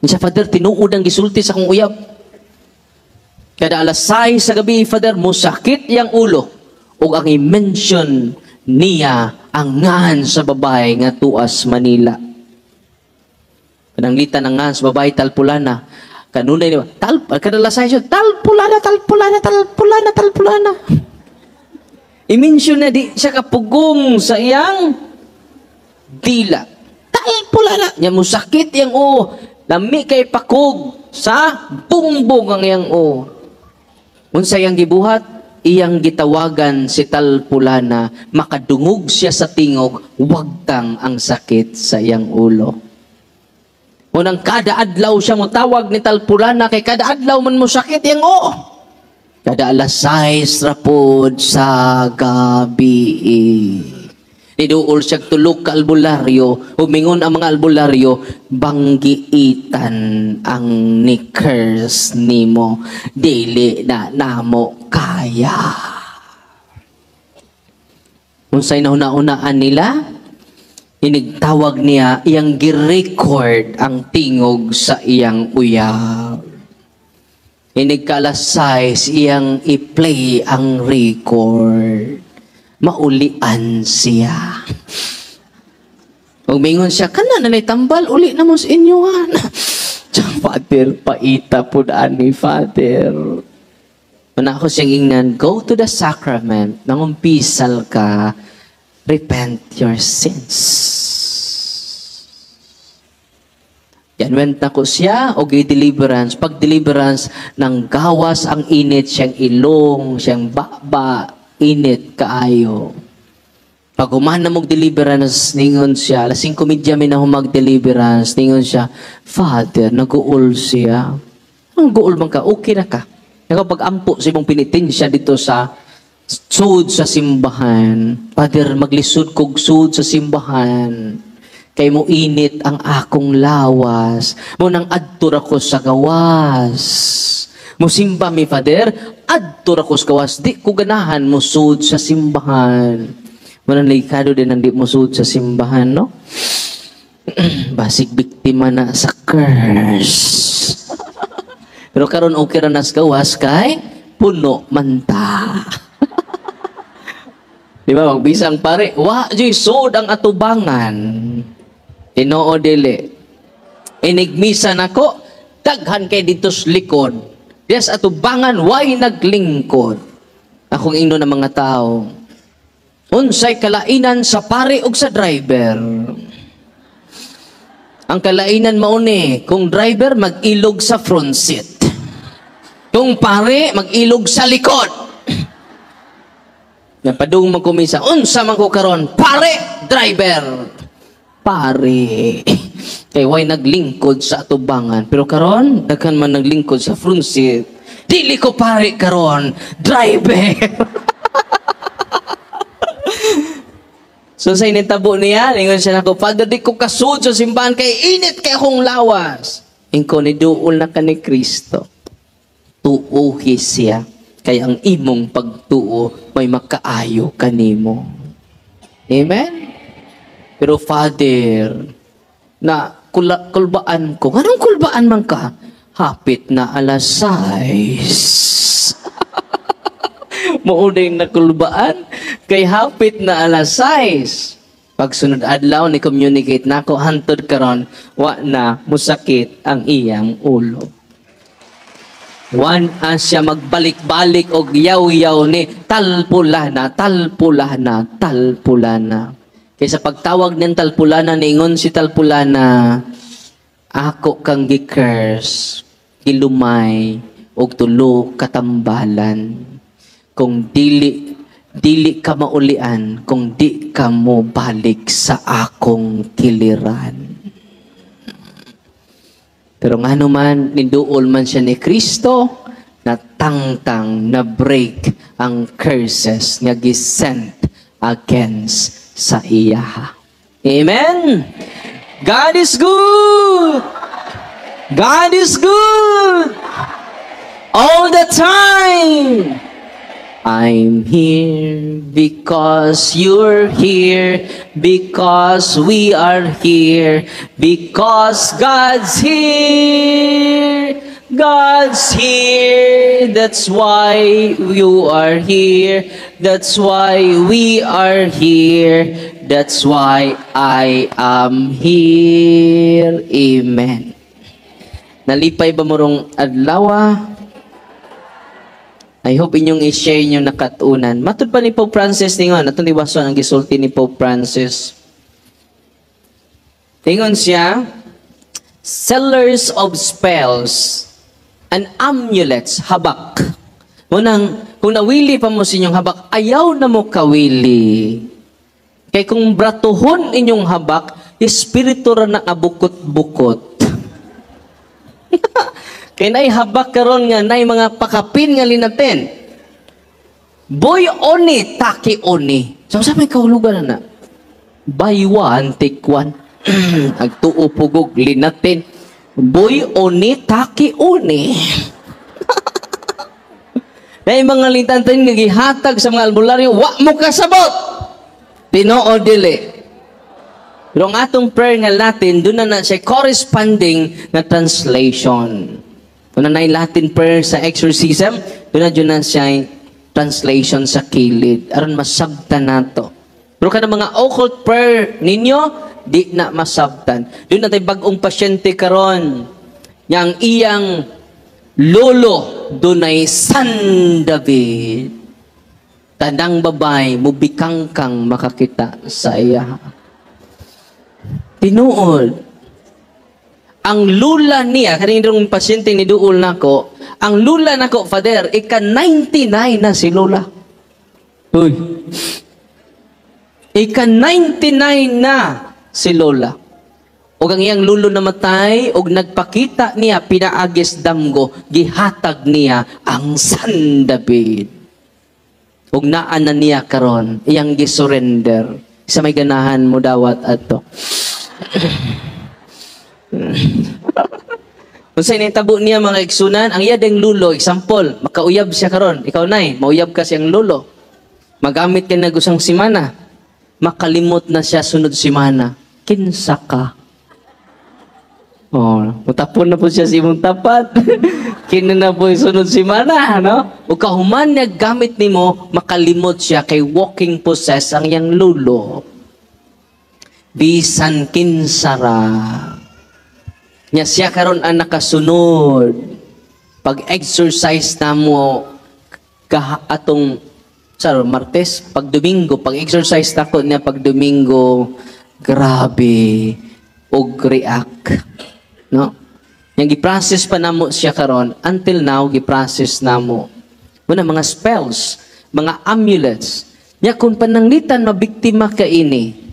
Sa Father, tinuod ang gisulti sa kong uyab. Kada alas 6 sa gabi, Father, musakit yang ulo. O ang i-mention niya ang ngan sa babae nga tuas Manila. Pananglitan ang ngan sa babae talpulana. Kanunay niya, kada alas 6 siya, talpulana. I-mention na di siya kapugong sa iyang dila. Talpulana. Nya musakit yang lami kay pakog sa bumbong ang iyang Unsa yang gibuhat, iyang gitawagan si talpulana, makadungog siya sa tingog, wagtang ang sakit sa iyang ulo. Unang kada adlaw siya mo tawag ni talpulana, kay kada adlaw man mo sakit yang kada alas 6 rapod sa gabi. Niduol siya tulog ka albularyo, humingon ang mga albularyo, banggiitan ang ni-curse nimo, dili na namo kaya. Unsay nauna-unaan nila, inigtawag niya, iyang gi-record ang tingog sa iyang uyab. Inigkalasay iyang i-play ang record. Maulian siya. Umingon siya, kana na tambal, uli na mo sa inyo, ha? Father, paita po ani, Father. Una ako siyang ingnan, go to the sacrament, nangumpisal ka, repent your sins. Yan, went na ko siya, okay, deliverance. Pag deliverance, nang gawas ang init, siyang ilong, siyang baba, init kaayo. Pag humana mong deliverance, ningon siya, alas 5:30 min na humag-deliverance, ningon siya, Father, nag-uol siya. Ang guol man ka, okay na ka. Nakapag-ampo sa imong pinitensya dito sa sud sa simbahan. Father, maglisod kog sud sa simbahan. Kay mo init ang akong lawas. Mo nang adtur ako sa gawas. Musimba mi, Father, adto ra ko sa gawas, di ko ganahan musud sa simbahan. Manang likado din ang di musud sa simbahan, no? Basig biktima na sa curse. Pero karon okay ra na sa gawas kay puno manta. Di ba, magbisang pare, wa joy sud ang atubangan. Tinoo dili. Inigmisa nako, daghan kay dito sa likod. Yes, atubangan, why naglingkod? Akong ingno ng mga tao. Unsay kalainan sa pare ug sa driver. Ang kalainan mauni, kung driver mag-ilog sa front seat. Kung pare mag-ilog sa likod. Napadung magkumisa, unsa man ko karon? Pare, driver. Pare. Kay way naglingkod sa atubangan. Pero karon, daghan man naglingkod sa front seat. Dili ko pare karon, driver. So sa initabo niya, ningon siya nako, Father, di ko kasud sa simbahan kay init kay akong lawas. Ingko ni duol na ka ni Kristo. Tuuhi siya. Kaya ang imong pagtuo may makaayo kanimo. Amen? Pero Father, na kulbaan ko. Anong kulbaan man ka? Hapit na alas 6. Maunay na kulbaan. Kay hapit na alas 6. Pagsunod adlaw ni communicate na ako, hantod karon wa na musakit ang iyang ulo. Wan siya magbalik-balik og yaw-yaw ni talpulana, talpulana, talpulana. Kaysa pagtawag ng talpulana, ningon si talpulana, ako kang gi-curse, gilumay, og tulo katambalan. Kung dili ka maulian, kung di ka mo balik sa akong kiliran. Pero nga naman, ninduol man siya ni Kristo, na tangtang, na break ang curses nga gisent against sa iya. Amen? God is good! God is good! All the time! I'm here because you're here, because we are here, because God's here. God's here, that's why you are here, that's why we are here, that's why I am here. Amen. Nalipay ba morong adlaw? I hope inyong i-share inyong nakatunan. Matod pa ni Pope Francis ningon, atong liwason ang gisulti ni Pope Francis. Tingon siya, sellers of spells and amulets, habak. Munang, kung nawili pa mo sa inyong habak, ayaw na mo kawili. Kaya kung bratuhon inyong habak, espiritu ra na abukot-bukot. Kaya na'y habak karon nga, na'y mga pakapin nga linaten. Boy oni, taki oni. So, sabi kahulugan na. Buy one, take one. Agtuo pugog, linaten. Boy oni, taki oni. Na'y mga litantan nga gihatag sa mga albularyo, wa mo kasabot. Tinoo dili. Pero ang atong prayer nga Latin, doon na siya corresponding na translation. Kung na Latin prayer sa exorcism, doon na siya translation sa kilid. Aron masabtan nato. Pero kada mga occult prayer ninyo, di na masabtan. Doon na tayo bagong pasyente karon. Yang iyang lolo, doon ay San David. Tadang babay, mubikangkang makakita sa iya. Tinuod. Ang lula niya, kaninong pasyente ni duol nako, ang lula nako, Father, ika-99 na si Lola. Uy. Ika-99 na si Lola. O ang iyang lulo namatay, o nagpakita niya, pinaagis damgo, gihatag niya ang San David. O naan na niya karon, iyang gisurrender. Sa may ganahan mo dawat ato. Kung sa initabo niya mga igsunan, ang iyadeng lulo, example, makauyab siya karon. Ikaw nay, mauyab ka siyang lulo. Magamit ka na gusang simana. Makalimot na siya sunod simana. Kinsa ka? Oh, mutapon na po siya si imong tapat. Kina na po sunod simana, no? O kahuman niya gamit nimo, makalimot siya kay walking possess ang iyang lulo. Bisan kinsara. Nya siya karon ang nakasunod. Pag-exercise na mo atong Martes, pag Domingo, pag-exercise na ko niya pag Domingo, grabe, og react. No? Yang gi-process pa namo siya karon until now gi-process namo. Muna mga spells, mga amulets. Nya kung pananglitan mabiktima ka ini.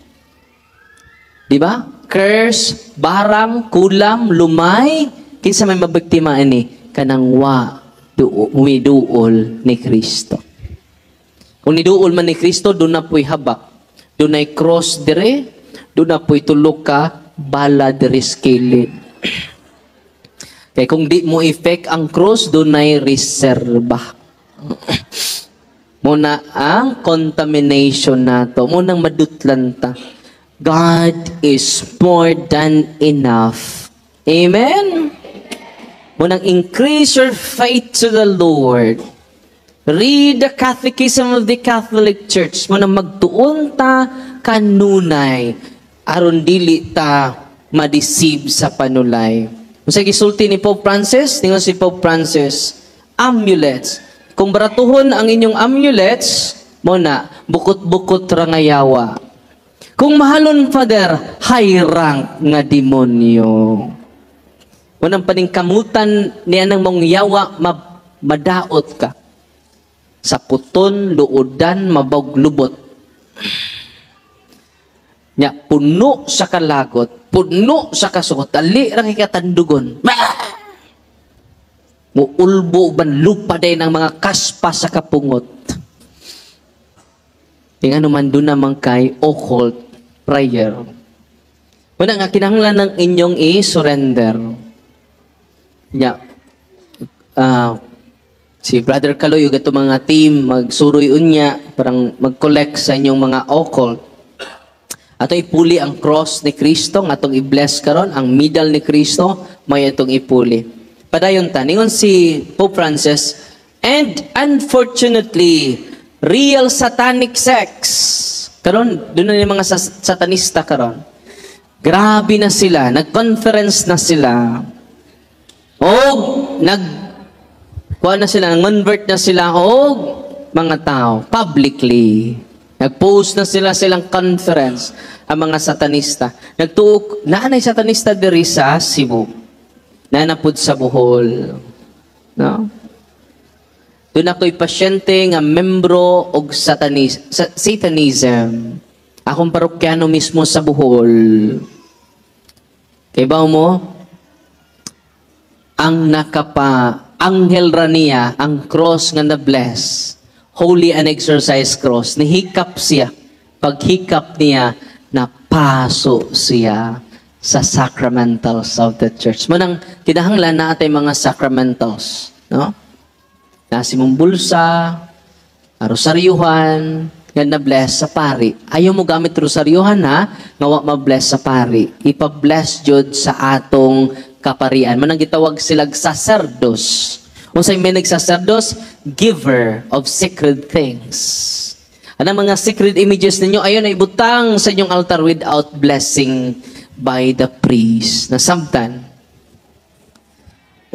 Di ba? Curse, baram, kulam, lumay, kinsa may mabiktima ini kanang duol ni Kristo. Kung niduol man ni Kristo, doon na po'y habak. Doon na'y cross dire, doon na po'y tulog ka, bala dire skilid. Kaya kung di mo effect ang cross, doon na'y reserba. Muna ang contamination nato. Munang madutlan ta. God is more than enough. Amen? Munang increase your faith to the Lord. Read the Catechism of the Catholic Church. Munang magtuon ta kanunay. Aron dili ta ma-deceive sa panulay. Kung gisulti ni Pope Francis, tingnan si Pope Francis, amulets. Kung baratuhon ang inyong amulets, muna, bukot-bukot rangayawa. Kung mahalon, Father, high rank nga demonyo. Munang paningkamutan niya ng mong yawa, madaot ka. Sa puton, luodan, mabaglubot. Nya, puno sa kalagot, puno sa kasukot, ali rang ikatandugon. Muulbo ban lupa din ang mga kaspa sa kapungot. Tingnan naman doon naman kay occult prayer. Wala nga kinahanglan ng inyong i-surrender. Yeah. Si Brother Kaloy, yung ito mga team, magsuroy unya, parang mag-collect sa inyong mga occult. Atong ipuli ang cross ni Kristo, atong i-bless karon ang medal ni Kristo, may atong ipuli. Padayon ta, ningon si Pope Francis, and unfortunately, real satanic sects. Karon, doon na yung mga satanista karon. Grabe na sila, nag-conference na sila. O, kuha na sila, nag-convert na sila, o mga tao, publicly. Nag-post na silang conference, ang mga satanista. Nagtuok, naanay satanista diri sa Cebu. Nanapod sa Bohol. No? Doon ako'y pasyente nga membro og satanism. Akong parokyano mismo sa Bohol. Kaya ba mo? Ang anghel raniya, ang cross nga na-bless, holy and exercise cross, nihikap siya. Paghikap niya, napaso siya sa sacramentals of the church. Manang kinahanglan na atay mga sacramentals, no? Nasi mong bulsa, rosaryuhan, nga na-bless sa pari. Ayaw mo gamit rosaryuhan ha, nga wa ma-bless sa pari. Ipa-bless jud sa atong kaparian. Manang gitawag silag sacerdos. Unsay may nagsacerdos? Giver of sacred things. Anang mga sacred images ninyo, ayaw na ibutang sa inyong altar without blessing by the priest. Nasabtan.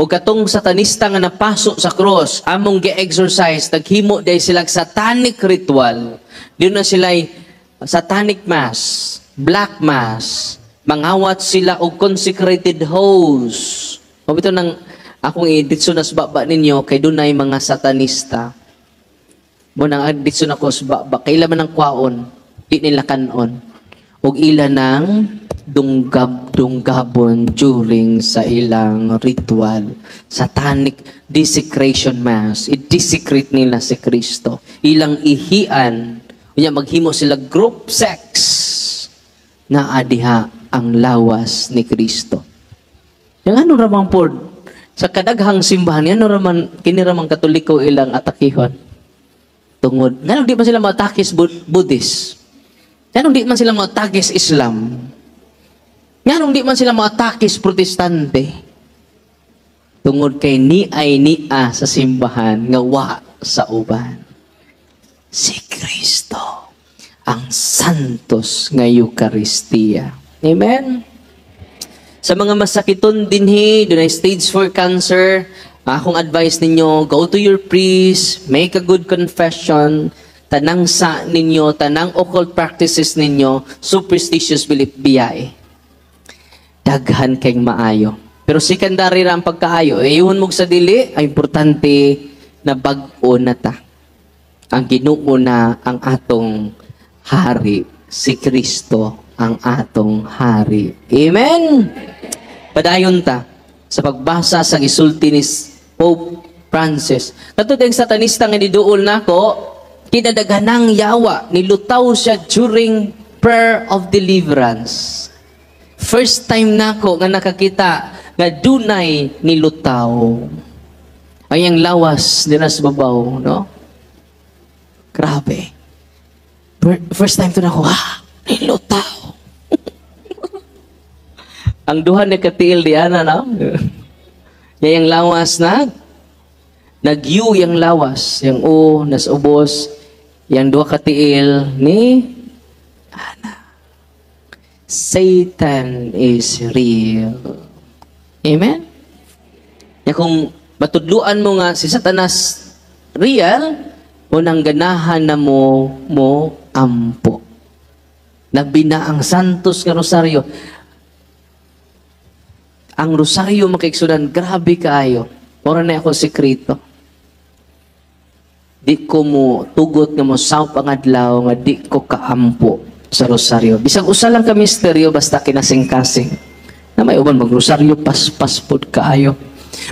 O katong satanista nga napasok sa cross, among gi-exercise, naghimo day silang satanic ritual. Doon na sila'y satanic mass, black mass, mangawat sila og consecrated host. O ito nang akong i-ditso na sa baba ninyo, kay doon na mga satanista. Munang ditso na ko sa baba, kaila man ang kwaon, di nila kanon. Og ila ng dunggabon during sa ilang ritual. Satanic desecration mass. I-desecrate nila si Kristo. Ilang ihian. Kanya maghimo sila group sex na adiha ang lawas ni Kristo. Yung ano ramang po, sa kadaghang simbahan, ano raman, kiniramang katoliko ilang atakihon. Tungod. Ganun di man sila matakis Buddhist. Ganun di man sila matakis Islam. Ganun di man sila matakis Protestante. Tungod kay niya sa simbahan nga wa sa uban. Si Kristo ang santos nga Eucharistia. Amen? Sa mga masakiton dinhi, doon ay stage 4 cancer, akong advice ninyo, go to your priest, make a good confession, tanang sa ninyo, tanang occult practices ninyo, superstitious belief biyay. Daghan kayong maayo. Pero secondary ra ang pagkaayo, iyon mo sa dili, ay importante na bag-o na ta. Ang Ginoo na ang atong hari, si Kristo ang atong hari. Amen? Padayon ta sa pagbasa sa gisulti ni Pope Francis. Katod ang satanista nga niduol nako, kinadaghanang yawa, nilutaw siya during prayer of deliverance. First time nako nga nakakita nga dunay nilutaw. Ay ang lawas nila sa babaw, no? Grabe. First time to na ako, nilutaw. Ang duha na katiil diyan, ano? Yung lawas na, nag-yu yung lawas, yung nas ubos, yung duha katiil ni Ana. Satan is real. Amen? Ya kung matudluan mo nga si Satanas real, unang ganahan na mo ampo. Nagbina ang Santos nga Rosaryo. Ang Rosaryo makiksudan, grabe kaayo. Ora na ako sekreto. Di ko mo tugot nga mo saup ang adlaw nga di ko kaampo sa Rosaryo. Bisag usa lang ka misteryo basta kinasing-kasing. Na may uban mag-Rosaryo paspas pud kaayo.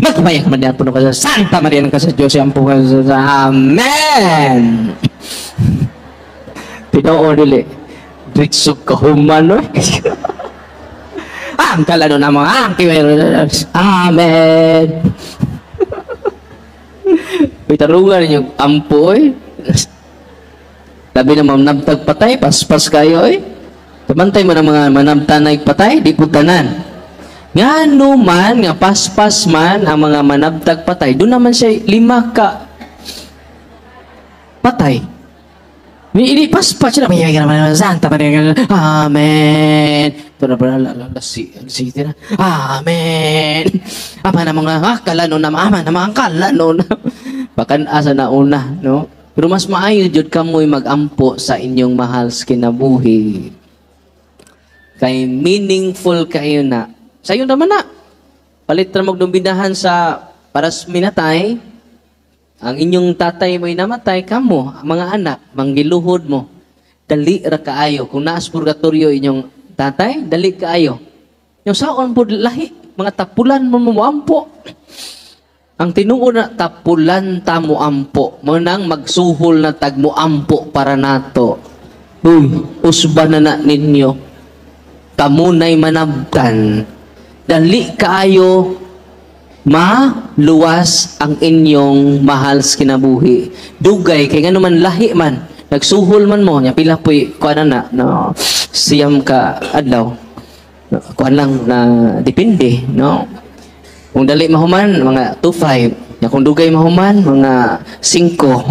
Magpayak man yan po ka sa Santa Maria ng Casa Diyos yan po ka sa Amen. Pinoo nili. Dritsog kahuman, no? Ang kalano na mga Amen. Pitarungan ninyo ampoy. Labi na manabtag patay, paspas kayo eh. Tumantay mo ng mga manabtanay patay, di putanan. Nga man, nga paspas man, ang mga manabtag patay, doon naman siya 5 ka patay. Ini paspas siya na, Santa Maria, Amen. Ito na ba, Amen. Ama na mga kalano na, ama na mga kalano na. Bakan asa na una, no? Pero mas maayo, Diyod kamoy mag-ampo sa inyong mahal sa kinabuhi. Kay meaningful kayo na. Sa'yo naman na. Palit na magdumbinahan sa paras minatay, ang inyong tatay mo'y namatay, kamo, mga anak, manggiluhod mo, dali ra kaayo. Kung naas purgatorio inyong tatay, dali kaayo. Yung saon po lahi, mga tapulan mo ampo. Ang tinuon na tapulan ta mo ampo, manang magsuhol na tag mo ampo para nato. Uy, usba na ninyo. Kamunay manabtan. Dali kaayo maluwas ang inyong mahal sa kinabuhi. Dugay, kay nga naman lahi man, nagsuhol man mo, niya pila po'y, kuan na, no, siyam ka adlaw. Kuan lang na depende, no? Kung dali mahuman, mga 2-5. Kung dugay mahuman, mga 5.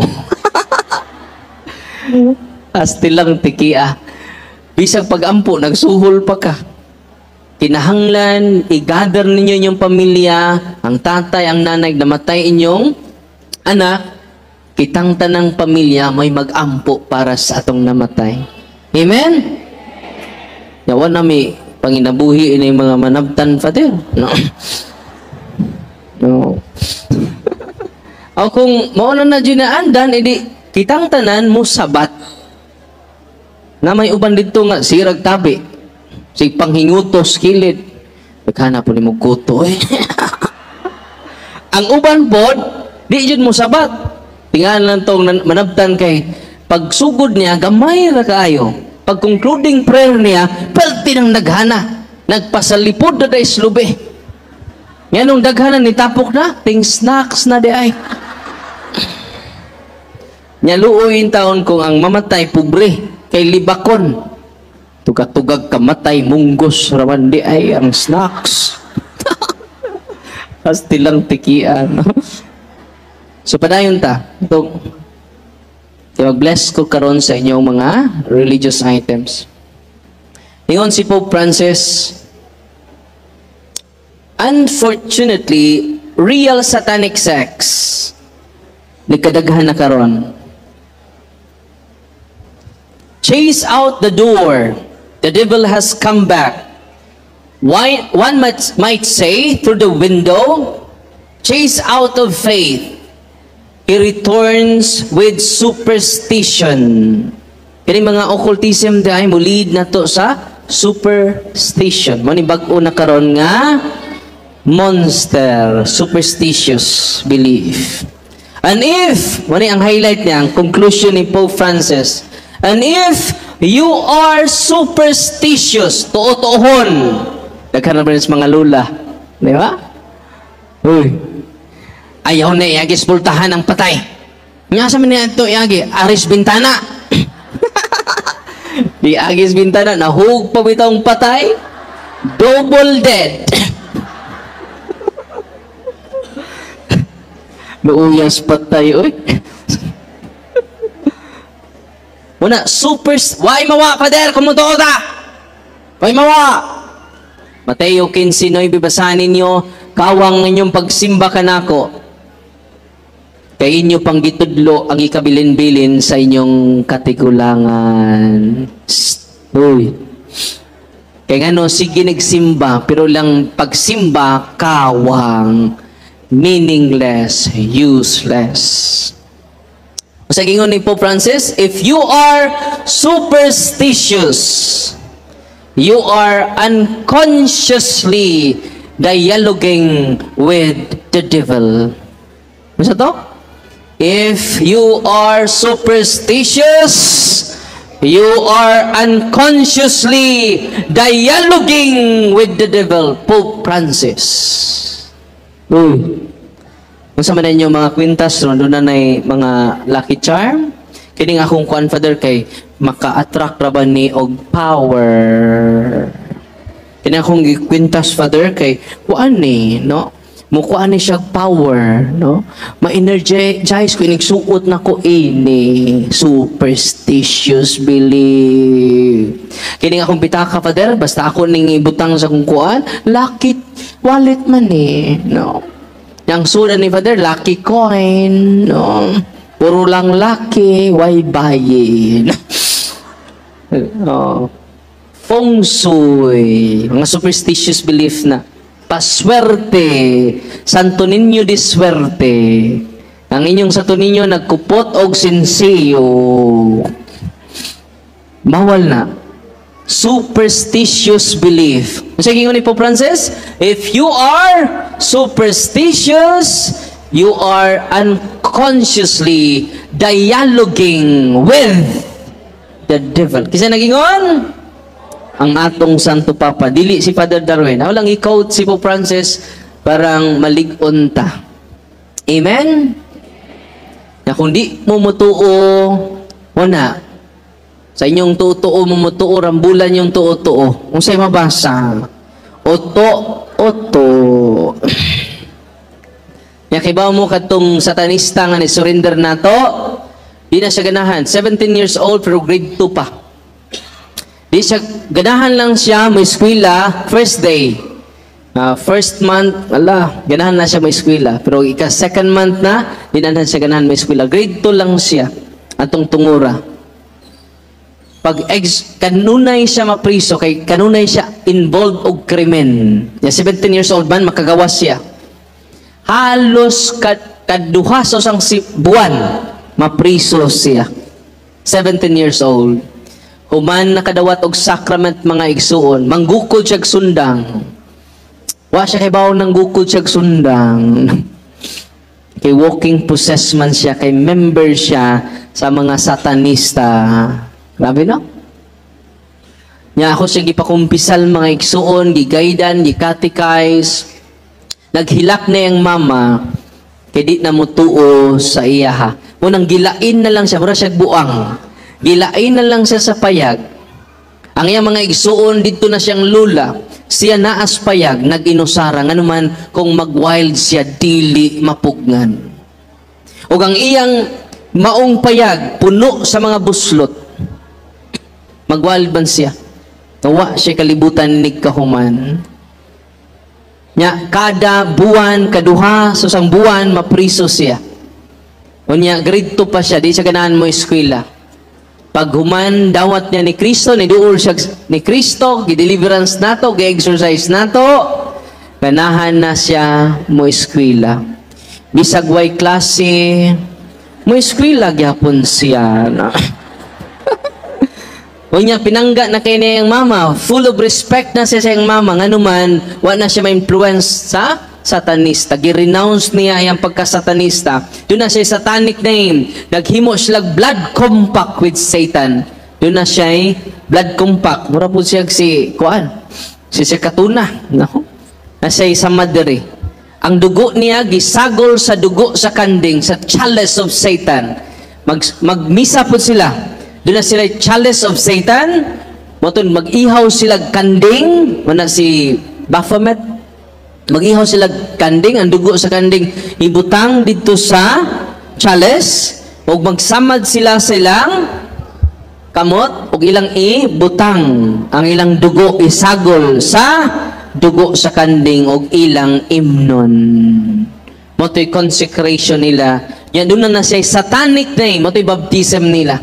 Asti lang tikia. Bisag pag-ampo, nagsuhol pa ka. Kinahanglan, i-gather ninyo inyong pamilya, ang tatay, ang nanay, namatay inyong anak, kitang tanang pamilya may mag-ampo para sa atong namatay. Amen? Yawan na may panginabuhi ini mga manabtan, Father. No? No. O kung mauna na dinaandan, edi kitang tanan mo sabat. Na may uban dito nga, sirag tabi. Si panghingutos kilid. Naghanap po ni mo kuto eh. Ang uban pod, di yun mo sabat. Tingnan lang itong manabtan kay pagsugod niya, gamay na kaayo. Pag concluding prayer niya, pelti ng naghana. Nagpasalipod na da islube. Nga nung daghanan ni tapok na, ting snacks na di ay. Nyaluoyin taon kung ang mamatay pobre kay libakon. Tugatugag kamatay munggos raman di ay ang snacks. Asti lang tikian. So padayon ta. Ito, mag-bless ko karon sa inyong mga religious items. Ingon si Pope Francis, unfortunately, real satanic sex nagkadaghan na karon. Chase out the door. The devil has come back. One might say through the window, chase out of faith. He returns with superstition. Kini mga occultism dahil mo lead na to sa superstition. Manibag-o na karon nga monster, superstitious belief. And if, mani ang highlight niya, ang conclusion ni Pope Francis, and if you are superstitious, tuot-tuhon, nagkaroon ba sa mga lula, di ba? Uy, ayaw na iagispultahan ang patay. Nga sa man ito, iagi, Aris Bintana. Di Agis Bintana, nahug pa bitong patay, double dead. Mauyas patay, oy. Muna, why mawa, Father, kumuto ta? Why mawa? Mateo 15, bibasahan ninyo, kawang inyong pagsimba ka nako. Kay inyo pang gitudlo ang ikabilin-bilin sa inyong katigulangan. Uy. Kaya nga no, sige nagsimba, pero lang pagsimba, kawang, meaningless, useless. Sa gingon ni Pope Francis, if you are superstitious, you are unconsciously dialoguing with the devil. Masa to? If you are superstitious, you are unconsciously dialoguing with the devil. Pope Francis. Uy. Kung sa manan yung mga kwintas, doon na mga lucky charm, kining akong kuan, Father, kay maka-attract ra ba ni og power. Kining akong kwintas, Father, kay kuan ni, no? Mukuan ni siya power, no? Ma-energize ko, inigsuot na ko ini. Superstitious belief. Kining akong pitaka, Father, basta ako ning ibutang sa kong kuan, lucky wallet man eh, no? Yang suda ni Father, lucky coin, no? Puro lang lucky, why bayin? No. Feng Shui, mga superstitious belief na paswerte, Santo Niño di swerte. Ang inyong Santo Niño nagkupot og sinsiyo. Bawal na. Superstitious belief. Sige ni Pope Francis, if you are superstitious, you are unconsciously dialoguing with the devil. Kasi nagingon ang atong Santo Papa, dili si Father Darwin. Ako lang i-quote si Pope Francis, parang malig-on ta. Amen? Na kung di mo mutuo, wala. Sa inyong tuo-tuo, mumutuo, rambulan yung tuo-tuo. Kung sa'yo mabasa, oto. Yakibaw mo katong satanista nga ni surrender na to, di na siya ganahan. 17 years old, pero grade 2 pa. Di siya, ganahan lang siya, may eskwela, first day. First month, ganahan na siya may eskwela. Pero second month na, di na siya ganahan may eskwela. Grade 2 lang siya, atong tungura. Pag kanunay siya mapriso, kay kanunay siya involved og krimen. 17 years old man, makagawas siya. Halos kaduha sa isang buwan, mapriso siya. 17 years old. Human nakadawat og sacrament mga igsuon, manggukod siya sundang. Wa siya kay bawo nang gukod siya sundang. Kay walking possessed man siya, kay member siya sa mga satanista. Grabe no? Nya ako siya gipakumpisal mga igsuon, gigaydan, gikatikais. Naghilak na yung mama, kay di na mutuo sa iya ha. Unang gilain na lang siya, mura siya buang. Gilain na lang siya sa payag. Ang iyang mga igsuon, dito na siyang lula. Siya naas payag, nag-inusara. Nga naman, kung mag-wild siya, dili mapugnan. O ang iyang maong payag, puno sa mga buslot. Mag-wild man siya. Tawa siya kalibutan ni kahuman. Nya, kada buwan, kaduha, susang buwan, mapriso siya. Unya, grade 2 pa siya, di siya ganahan mo eskwela. Pag human, dawat niya ni Kristo, niduol siya ni Kristo, gideliverance nato, gi-exercise nato, ganahan na siya mo eskwela. Bisagway klase, mo eskwela gyapon siya. No? Unya, pinangga na kay niya yung mama, full of respect na siya sa yung mama, nga naman, wala na siya ma-influence sa satanista. Gi-renounce niya yung pagka-satanista. Doon na siya satanic name. Naghimo siya blood compact with Satan. Doon na siya blood compact. Mura po siya si Katuna. No? Na siya sa madre. Ang dugo niya gisagol sa dugo sa kanding, sa chalice of Satan. Magmisa po sila. Doon na sila chalice of Satan. Matun mag-ihaw sila kanding, mana si Baphomet. Mag-ihaw sila kanding, ang dugo sa kanding ibutang dito sa chalice, ug magsamad sila sa ilang kamot ug ilang ibutang ang ilang dugo isagol sa dugo sa kanding ug ilang imnon. Moto'y consecration nila. Yan doon na siya satanic name, moto'y baptism nila.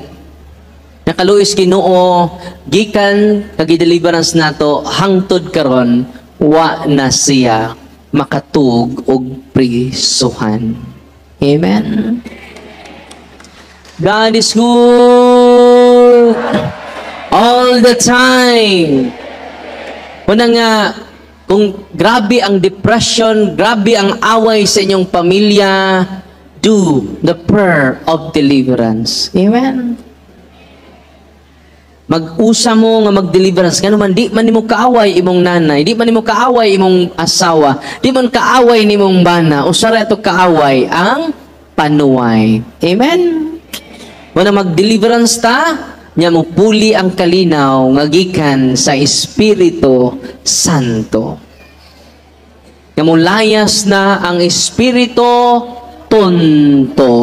Nakaluis Ginoo gikan kagi-deliverance nato hangtod karon wa na siya makatug og prisuhan. Amen. God is good all the time. Una nga, kung grabe ang depression, grabe ang away sa inyong pamilya, do the prayer of deliverance. Amen. Mag-usa mo nga mag-deliverance. Kano man, di man nimo kaaway imong nanay, di man nimo kaaway imong asawa, di man kaaway nimong bana, usara ito kaaway ang panuway. Amen? Wala mag-deliverance ta, nya mo puli ang kalinaw nga gikan sa Espiritu Santo. Nga mo layas na ang Espiritu Tonto.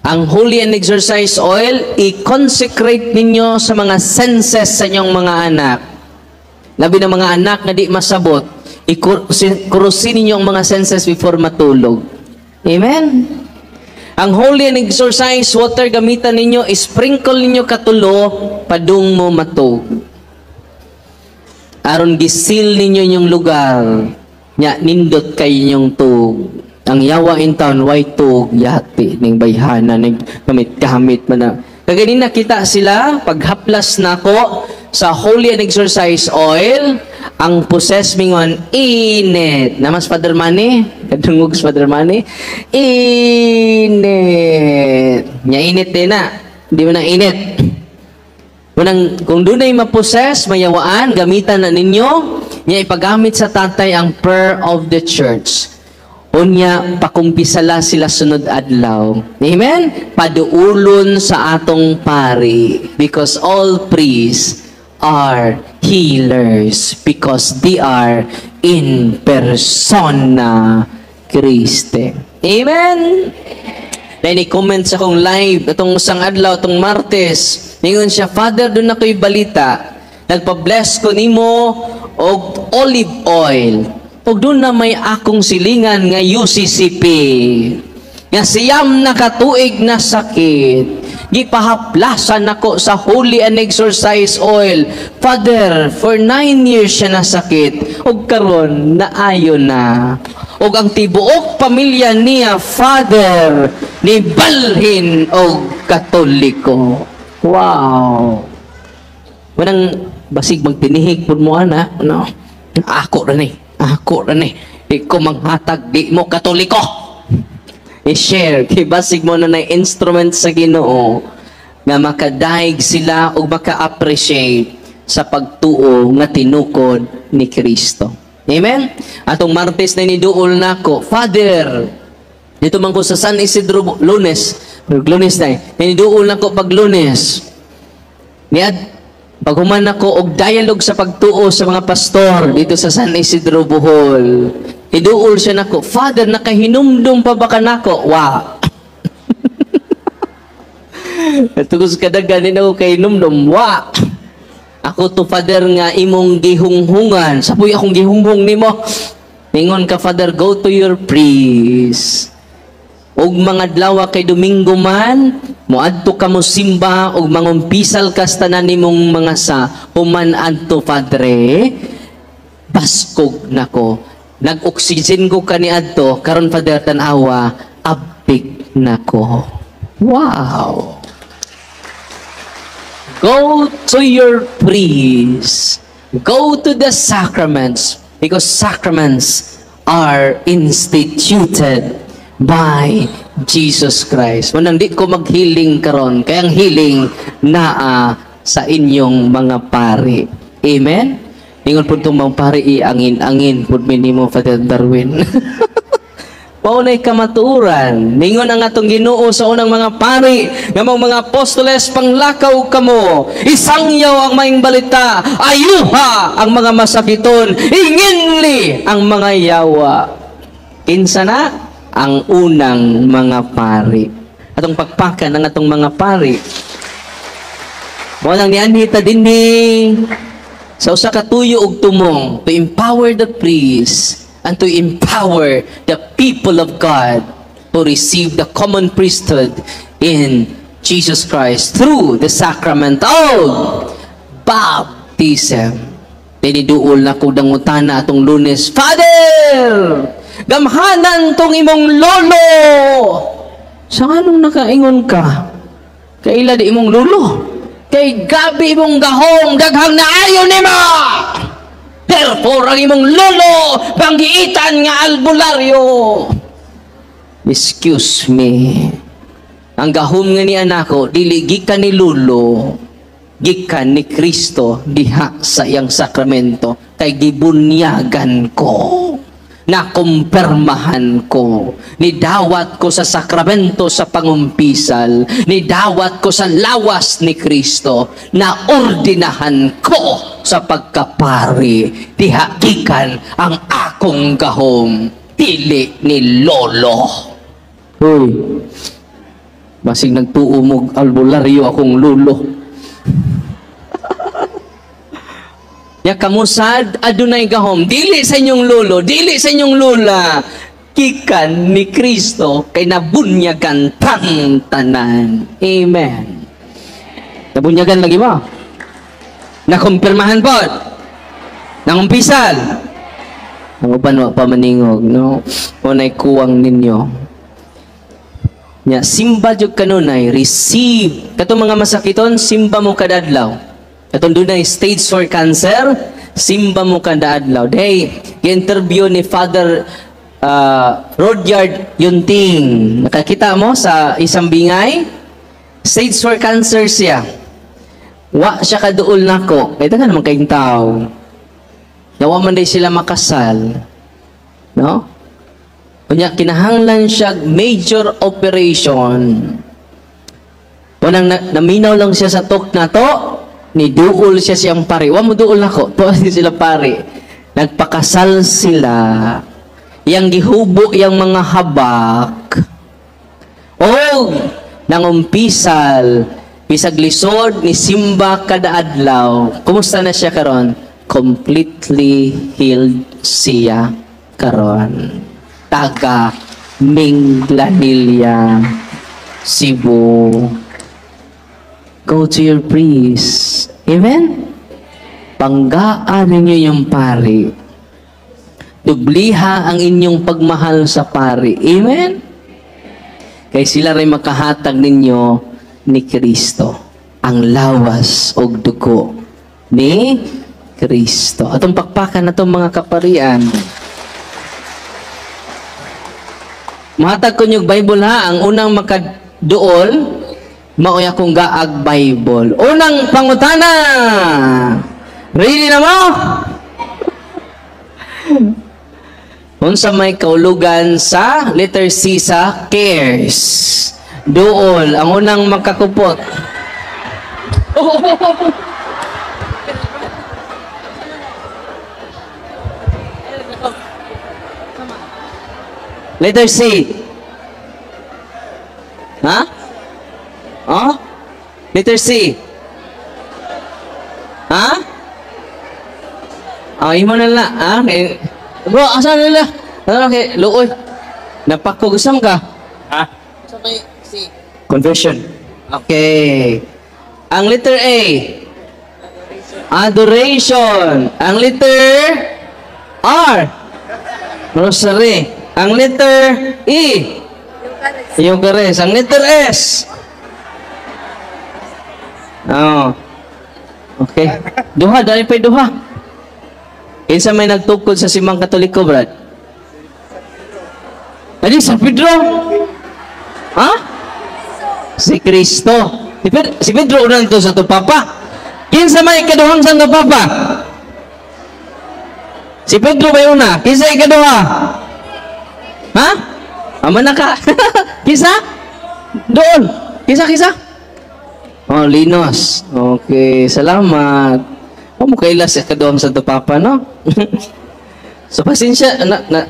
Ang Holy and Exercise Oil, i-consecrate ninyo sa mga senses sa inyong mga anak. Labi ng mga anak na di masabot, i-kurusin ninyo ang mga senses before matulog. Amen? Ang Holy and Exercise water gamitan ninyo, i-sprinkle ninyo katulo, padung mo matug. Aron gisil ninyo yung lugar, nya nindot kayo yung tug. Ang yawa in town, why tug, yati, ning bayhana, ning gamit-gamit man na. Kaganina kita sila, paghaplas na ko sa Holy and Exercise Oil, ang possess mingon, init. Namas Father Manny? Kadungog sa Father Manny? Init. Nya init din na. Hindi mo na init. Kung doon ay mapossess, mayawaan, gamitan na ninyo, nya ipagamit sa tatay ang prayer of the church. Unya, pakumpisala sila sunod adlaw. Amen? Paduulon sa atong pari. Because all priests are healers. Because they are in persona Christi. Amen? Dahil i-comment sa kong live, itong isang adlaw, itong Martes. Ngayon siya, Father, doon ako'y balita. Nagpa-bless ko nimo og olive oil. Og doon na may akong silingan nga UCCP. Nga siyam na katuig na sakit. Gipahaplasan ako sa Holy and Exercise Oil. Father, for 9 years siya nasakit. Og karon naayo na. Og ang tibuok pamilya niya, Father, ni balhin og Katoliko. Wow. Wanang basig magtinihig pud mo ana, no? Ako ra ni. Ako rin di ko manghatag, di mo Katoliko. I-share, kibasig mo na instrument sa Ginoo nga makadaig sila o maka-appreciate sa pagtuo nga tinukod ni Kristo. Amen? Atong Martes na niduol na ko, Father, dito man ko sa San Isidro Lunes na niduol na ko pag Lunes. Paghuman ako og dialogue sa pagtuo sa mga pastor dito sa San Isidro Bohol. Iduol siya nako, Father, nakahinumdum pa ba ka nako? Wow. Tugos kadagan din ako kay hinumdum. Wow. Ako to, Father, nga imong gihunghungan. Sapoy akong gihunghung nimo. Mingon ka, Father, go to your priest. Og mga adlaw kay Domingo man, moadto ka mo simba og mangumpisal kas tanan nimong mga sa human adto, Padre, baskog nako. Nag-oxygen ko kaniadto karon, Father, tanawa abig nako. Wow. Go to your priest. Go to the sacraments because sacraments are instituted by Jesus Christ. Manang di ko mag-healing karon, kaya ang healing naa sa inyong mga pari. Amen? Ingon po itong mga pare, iangin-angin po minimo Father Darwin. Paunay kamaturan. Ningon ang atong Ginoo sa unang mga pari, nga mga apostoles, panglakaw kamo. Isangyaw ang maing balita. Ayuha ang mga masakiton. Inginli ang mga yawa. Kinsa na? Ang unang mga pari. Atong pagpakan ng atong mga pari. Walang nianhita din sa usa ka tuyo ug tumong to empower the priests and to empower the people of God to receive the common priesthood in Jesus Christ through the sacrament of baptism. Diniduol na ko dangutana atong Lunes, Father, gamhanan tong imong lolo. Sa anong nakaingon ka? Kaila di imong lolo? Kay gabi imong gahong daghang naayon nimo. Therefore, ang imong lolo, banggiitan nga albularyo. Excuse me. Ang gahom nga ni anako, dili gikan ni lolo, gikan ni Kristo diha sa iyang sakramento, kay gibunyagan ko, nakumpirmahan ko, nidawat ko sa sakramento sa pangumpisal, nidawat ko sa lawas ni Kristo, naordinahan ko sa pagkapari, dihakikan ang akong gahom, dili ni lolo. Hoy, basig nagtuo mo albularyo akong lolo. Ya kamusad adunay gahom, dili sa inyong lolo, dili sa inyong lola, kikan ni Kristo kay nabunyagan tanan. Amen. Nabunyagan lagi ba? Nakumpirmahan po. Nangumpisal. Ang uban wa pa maningog, no? Unay kuwang ninyo. Nya simba jud kanunay, receive. Katong mga masakiton, simba mo kada adlaw. Katong dunay stage 4 cancer, simba mo kada adlaw. Day, interview ni Father Rodyard Yunting. Nakakita mo sa isang bingay? Stage 4 cancer siya. Wa siya kaduol nako. Kaya ka naman kayong tao. Nawa man day sila makasal. No? Kunya kinahanglan siya major operation. Unang naminaw lang siya sa tok na to, niduol siya siyang pari. Wa mo duol nako. To sila pari. Nagpakasal sila. Yang gihubo yang mga habak. Oh, nangumpisal. Bisag lisod ni simba kada adlaw. Kumusta na siya karon? Completely healed siya karon. Taga Minglanilla, Cebu. Go to your priest. Amen? Panggaan ninyo yung pari. Dubliha ang inyong pagmahal sa pari. Amen? Kaya sila rin makahatag ninyo ni Kristo, ang lawas o dugo ni Kristo. Atong pakpakan na itong mga kaparian. Mahatag ko yung Bible ha, ang unang makaduol, maoy akong gaag Bible. Unang pangutana. Ready na mo? Unsa may kaulugan sa letter C sa cares. Dool, ang unang magkakupot. Letter C. Ha? Oh? Letter C. Ha? Imo na lang. Ha? Bro, asan nila? Ano kay Luoy? Napakugusam ka? Ha? Sa may C. Confession. Okay. Ang letter A. Adoration. Ang letter R. Rosary. Ang letter E. Eucharist. Ang letter S. Oh. Okay. Duha, dali pa duha. Kinsa may nagtukod sa simang Katoliko, Brad? Adi, San Pedro? Ha? Si Kristo. Si Pedro unang ito sa to Papa. Kinsa may kaduhang sa to Papa? Si Pedro ba yun na? Kisa ikaduha? Ha? Ama na ka. Kisa? Doon. Kisa? Oh, Linos. Okay, salamat. Oh, mukailas ikaduha sa Papa, no? So, pasensya,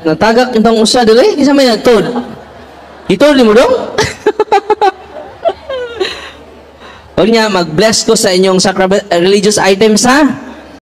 natagak itong usa dili. Kisa may nagtod. Itod mo dong? Huwag niya, mag-bless ko sa inyong religious items, ha?